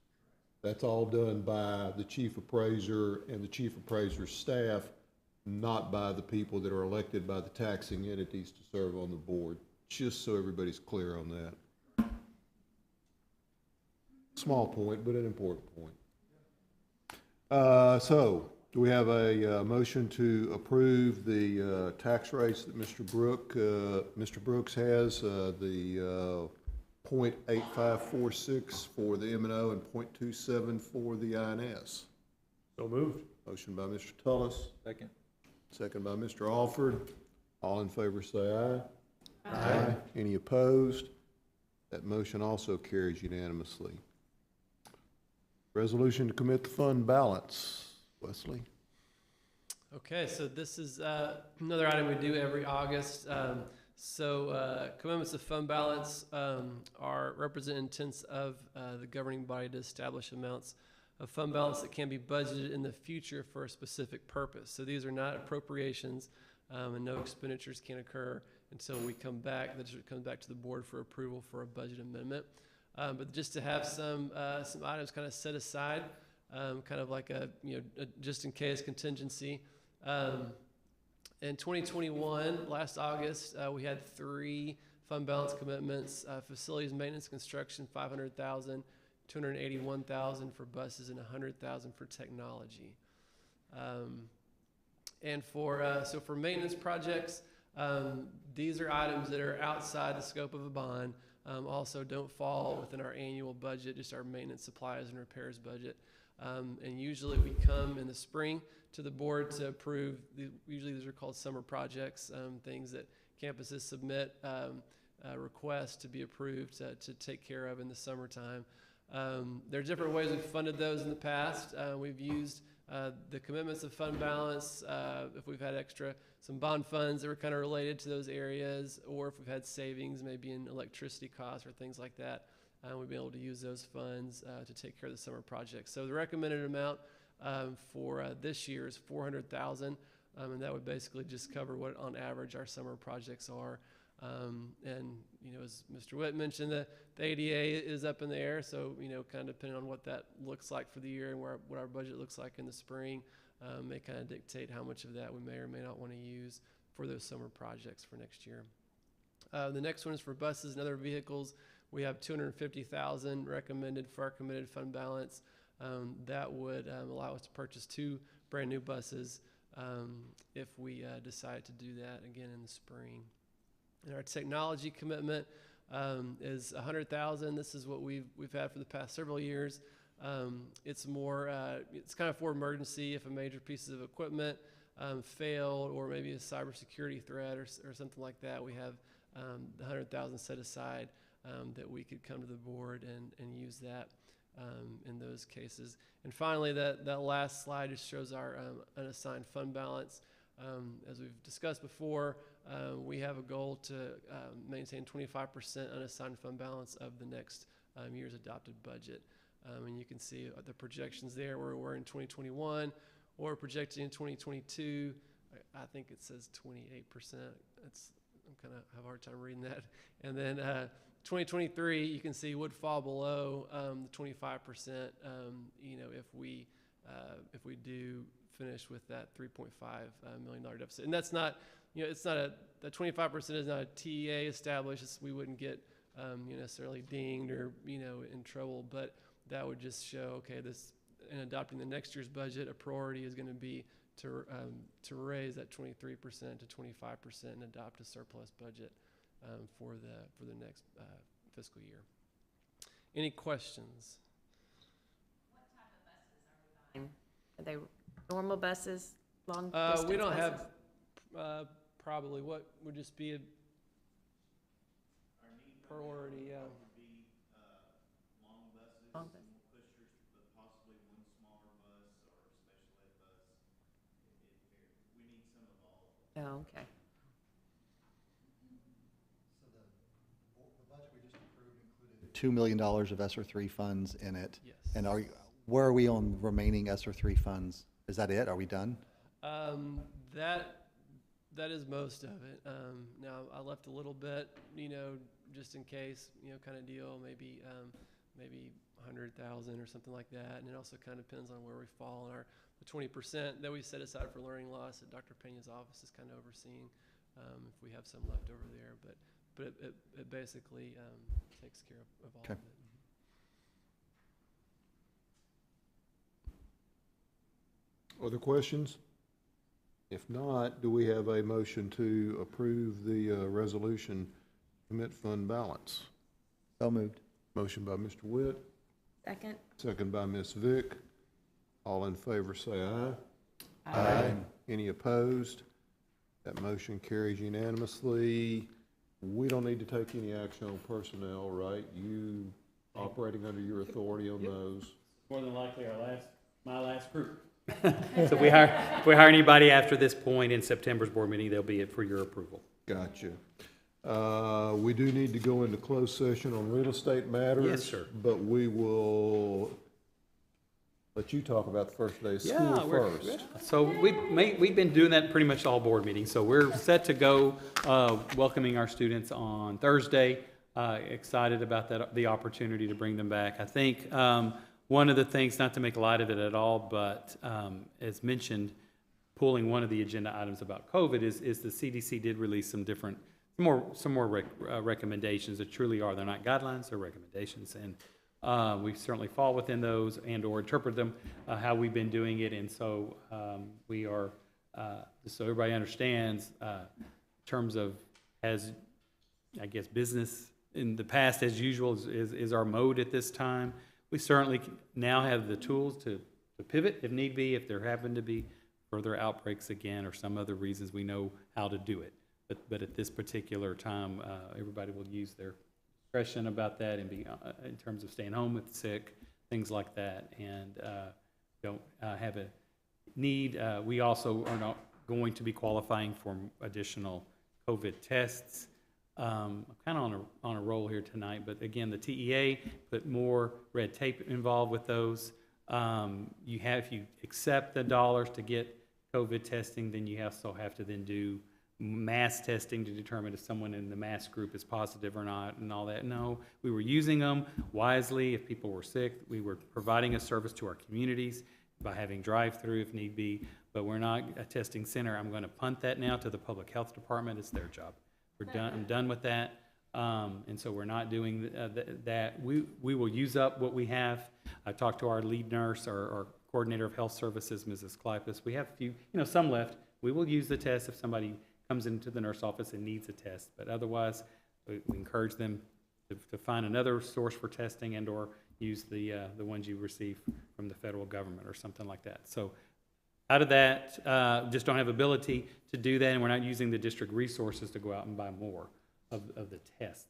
That's all done by the chief appraiser and the chief appraiser's staff, not by the people that are elected by the taxing entities to serve on the board, just so everybody's clear on that. Small point, but an important point. So, do we have a motion to approve the tax rates that Mr. Brooks has, the .8546 for the M&O and .27 for the INS? so moved. Motion by Mr. Tullis. Second. Second by Mr. Alford. All in favor say aye. Aye. Any opposed? That motion also carries unanimously. Resolution to commit the fund balance. Wesley? Okay, so this is another item we do every August. Commitments of fund balance are represent intents of the governing body to establish amounts of fund balance that can be budgeted in the future for a specific purpose. So these are not appropriations, and no expenditures can occur until we come back. The district comes back to the board for approval for a budget amendment. But just to have some items kind of set aside, kind of like a just in case contingency. In 2021, last August, we had 3 fund balance commitments: facilities maintenance, construction, $500,000, $281,000 for buses, and $100,000 for technology. And for maintenance projects, these are items that are outside the scope of a bond. Also don't fall within our annual budget, just our maintenance supplies and repairs budget. And usually we come in the spring to the board to approve, usually these are called summer projects, things that campuses submit requests to be approved to take care of in the summertime. There are different ways we've funded those in the past. We've used the commitments of fund balance, if we've had some bond funds that were kind of related to those areas, or if we've had savings maybe in electricity costs or things like that, we've been able to use those funds to take care of the summer projects. So the recommended amount for this year is $400,000, and that would basically just cover what on average our summer projects are. And as Mr. Witt mentioned, the ADA is up in the air, so kind of depending on what that looks like for the year and what our budget looks like in the spring, may kind of dictate how much of that we may or may not want to use for those summer projects for next year. The next one is for buses and other vehicles. We have $250,000 recommended for our committed fund balance. That would allow us to purchase 2 brand new buses if we decide to do that again in the spring. And our technology commitment is $100,000. This is what we've had for the past several years. It's more, it's kind of for emergency if a major piece of equipment failed, or maybe a cybersecurity threat or something like that. We have the $100,000 set aside that we could come to the board and use that in those cases. And finally, that last slide just shows our unassigned fund balance. As we've discussed before, we have a goal to maintain 25% unassigned fund balance of the next year's adopted budget. And you can see the projections there where we're in 2021, or projected in 2022. I think it says 28%. I'm kind of have a hard time reading that. And then 2023, you can see would fall below the 25%. If we do finish with that $3.5 million deficit, and that's not, it's not the 25% is not a TEA established. We wouldn't get necessarily dinged or in trouble, but that would just show, okay, this in adopting the next year's budget, a priority is going to be to raise that 23% to 25% and adopt a surplus budget for the next fiscal year. Any questions? Are they normal buses, long We distance don't buses? have, probably, what would just be a priority, yeah. Long bus. Oh, okay. $2 million of ESSER III funds in it. Yes. And where are we on remaining ESSER III funds? Is that it? Are we done? That is most of it. Now, I left a little bit, just in case, kind of deal, maybe 100,000 or something like that. And it also kind of depends on where we fall in the 20% that we set aside for learning loss that Dr. Pena's office is kind of overseeing, if we have some left over there. But it basically takes care of all Okay. of it. Other questions? If not, do we have a motion to approve the resolution commit fund balance? So moved. Motion by Mr. Witt, Second? second by Ms. Vick. All in favor say aye. Aye. Any opposed? That motion carries unanimously. We don't need to take any action on personnel, right? You operating under your authority on those? More than likely my last group. So if we hire anybody after this point in September's board meeting, they'll be it for your approval. Gotcha. We do need to go into closed session on real estate matters. Yes, sir. But we will let you talk about the first day of school first. So we've been doing that pretty much all board meetings. So we're set to go, welcoming our students on Thursday. Excited about the opportunity to bring them back. I think one of the things, not to make light of it at all, but as mentioned, pulling one of the agenda items about COVID is the CDC did release some more recommendations that truly are. They're not guidelines, they're recommendations. And we certainly fall within those and or interpret them how we've been doing it. And so we are, so everybody understands, in terms of as, I guess, business in the past as usual is our mode at this time. We certainly now have the tools to pivot if need be, if there happen to be further outbreaks again or some other reasons, we know how to do it. But at this particular time, everybody will use their discretion about that and be in terms of staying home with the sick, things like that, and don't have a need. We also are not going to be qualifying for additional COVID tests. I'm kind of on a roll here tonight, but again, the TEA put more red tape involved with those. If you accept the dollars to get COVID testing, then you also have to then do mass testing to determine if someone in the mass group is positive or not and all that. No, we were using them wisely if people were sick. We were providing a service to our communities by having drive-through if need be, but we're not a testing center. I'm going to punt that now to the public health department. It's their job. We're done. I'm done with that. And so we're not doing that. We will use up what we have. I talked to our lead nurse, our coordinator of health services, Mrs. Kleypas. We have a few, some left. We will use the test if somebody comes into the nurse office and needs a test. But otherwise, we encourage them to find another source for testing and or use the ones you receive from the federal government or something like that. So out of that, just don't have ability to do that, and we're not using the district resources to go out and buy more of the tests.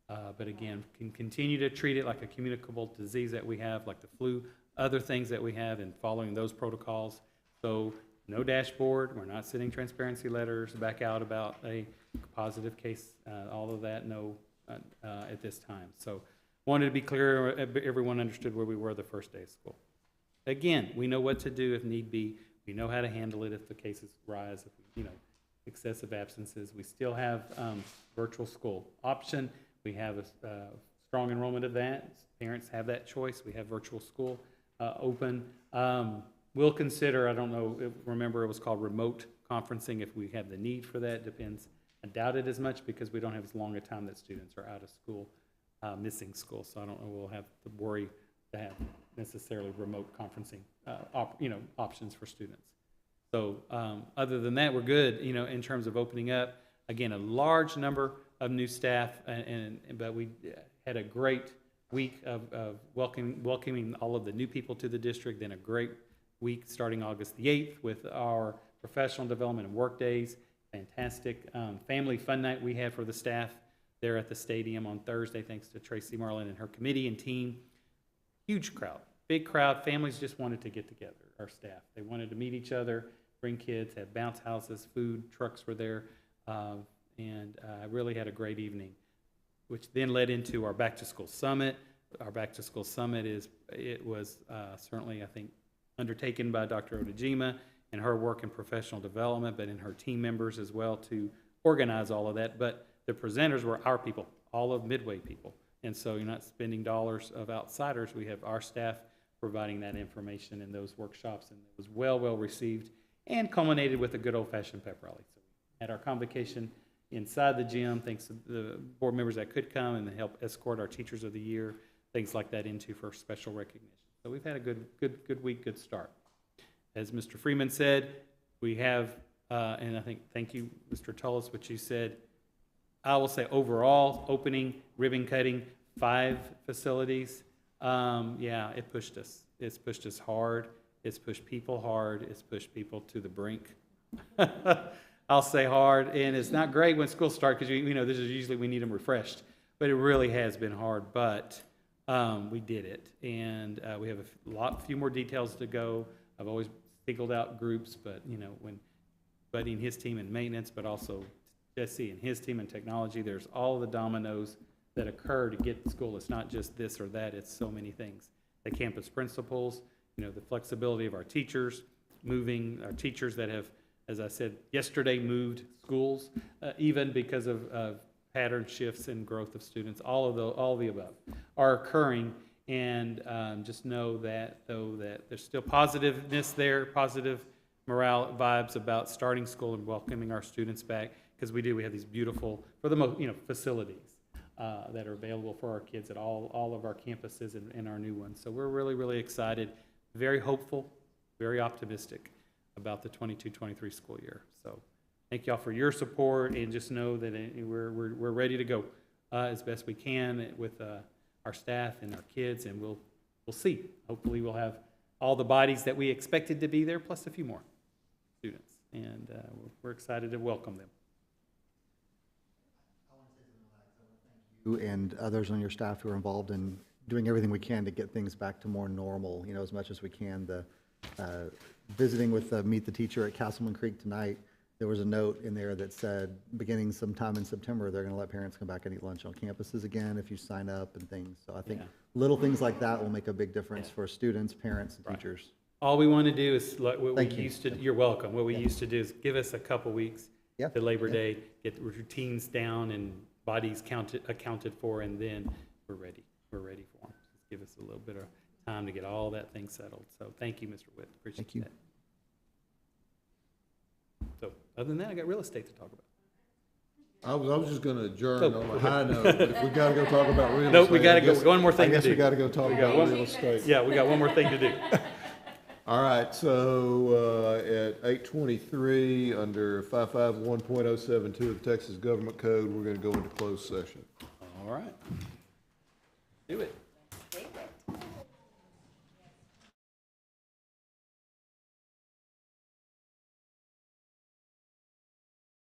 But again, can continue to treat it like a communicable disease that we have, like the flu, other things that we have, and following those protocols. So no dashboard, we're not sending transparency letters back out about a positive case, all of that, no, at this time. So wanted to be clear, everyone understood where we were the first day of school. Again, we know what to do if need be. We know how to handle it if the cases rise, if excessive absences. We still have virtual school option. We have a strong enrollment of that. Parents have that choice. We have virtual school open. We'll consider, I don't know, remember it was called remote conferencing if we have the need for that. Depends. I doubt it as much because we don't have as long a time that students are out of school, missing school. So I don't know we'll have to worry to have necessarily remote conferencing options for students. So other than that, we're good, in terms of opening up. Again, a large number of new staff, but we had a great week of welcoming all of the new people to the district, then a great week starting August the 8th with our professional development and work days. Fantastic family fun night we had for the staff there at the stadium on Thursday, thanks to Tracy Marlin and her committee and team. Huge crowd, big crowd. Families just wanted to get together, our staff. They wanted to meet each other, bring kids, have bounce houses, food, trucks were there, and really had a great evening, which then led into our Back to School Summit. Our Back to School Summit was certainly, I think, undertaken by Dr. Odejima and her work in professional development, but in her team members as well to organize all of that. But the presenters were our people, all of Midway people. And so you're not spending dollars of outsiders. We have our staff providing that information in those workshops, and it was well received and culminated with a good old-fashioned pep rally. So we had our convocation inside the gym, thanks to the board members that could come and help escort our Teachers of the Year, things like that into for special recognition. So we've had a good week, good start. As Mr. Freeman said, we have, and I think, thank you, Mr. Tullis, what you said, I will say overall, opening, ribbon cutting, 5 facilities. Yeah, it pushed us. It's pushed us hard. It's pushed people hard. It's pushed people to the brink. I'll say hard, and it's not great when school starts because you know this is usually we need them refreshed, but it really has been hard. But we did it, and we have a few more details to go. I've always singled out groups, but you know when Buddy and his team in maintenance, but also Jesse and his team in technology. There's all the dominoes that occur to get to school. It's not just this or that. It's so many things. The campus principals, you know, the flexibility of our teachers, moving our teachers that have, as I said yesterday, moved schools, even because of pattern shifts and growth of students. All of the above are occurring, and just know that though that there's still positiveness there, positive morale vibes about starting school and welcoming our students back, because we have these beautiful, for the most, you know, facilities that are available for our kids at all of our campuses and our new ones. So we're really excited, very hopeful, very optimistic about the 22-23 school year. So thank y'all for your support, and just know that we're ready to go as best we can with our staff and our kids, and we'll see. Hopefully we'll have all the bodies that we expected to be there, plus a few more students, and we're excited to welcome them. You and others on your staff who are involved in doing everything we can to get things back to more normal, you know, as much as we can. The visiting with Meet the Teacher at Castleman Creek tonight, there was a note in there that said, beginning sometime in September, they're going to let parents come back and eat lunch on campuses again if you sign up and things. So I think little things like that will make a big difference for students, parents, and teachers. All we want to do is like what we used to. You're welcome. What we used to do is give us a couple weeks to Labor Day, get the routines down and bodies accounted for, and then we're ready. We're ready for them. Just give us a little bit of time to get all that thing settled. So thank you, Mr. Witt. Appreciate that. So other than that, I got real estate to talk about. I was just gonna adjourn on a high note, but if we gotta go talk about real estate. Nope, we gotta go, one more thing to do. I guess we gotta go talk about real estate. Yeah, we got one more thing to do. All right, so at 8:23, under 551.072 of the Texas Government Code, we're gonna go into closed session. All right. Do it.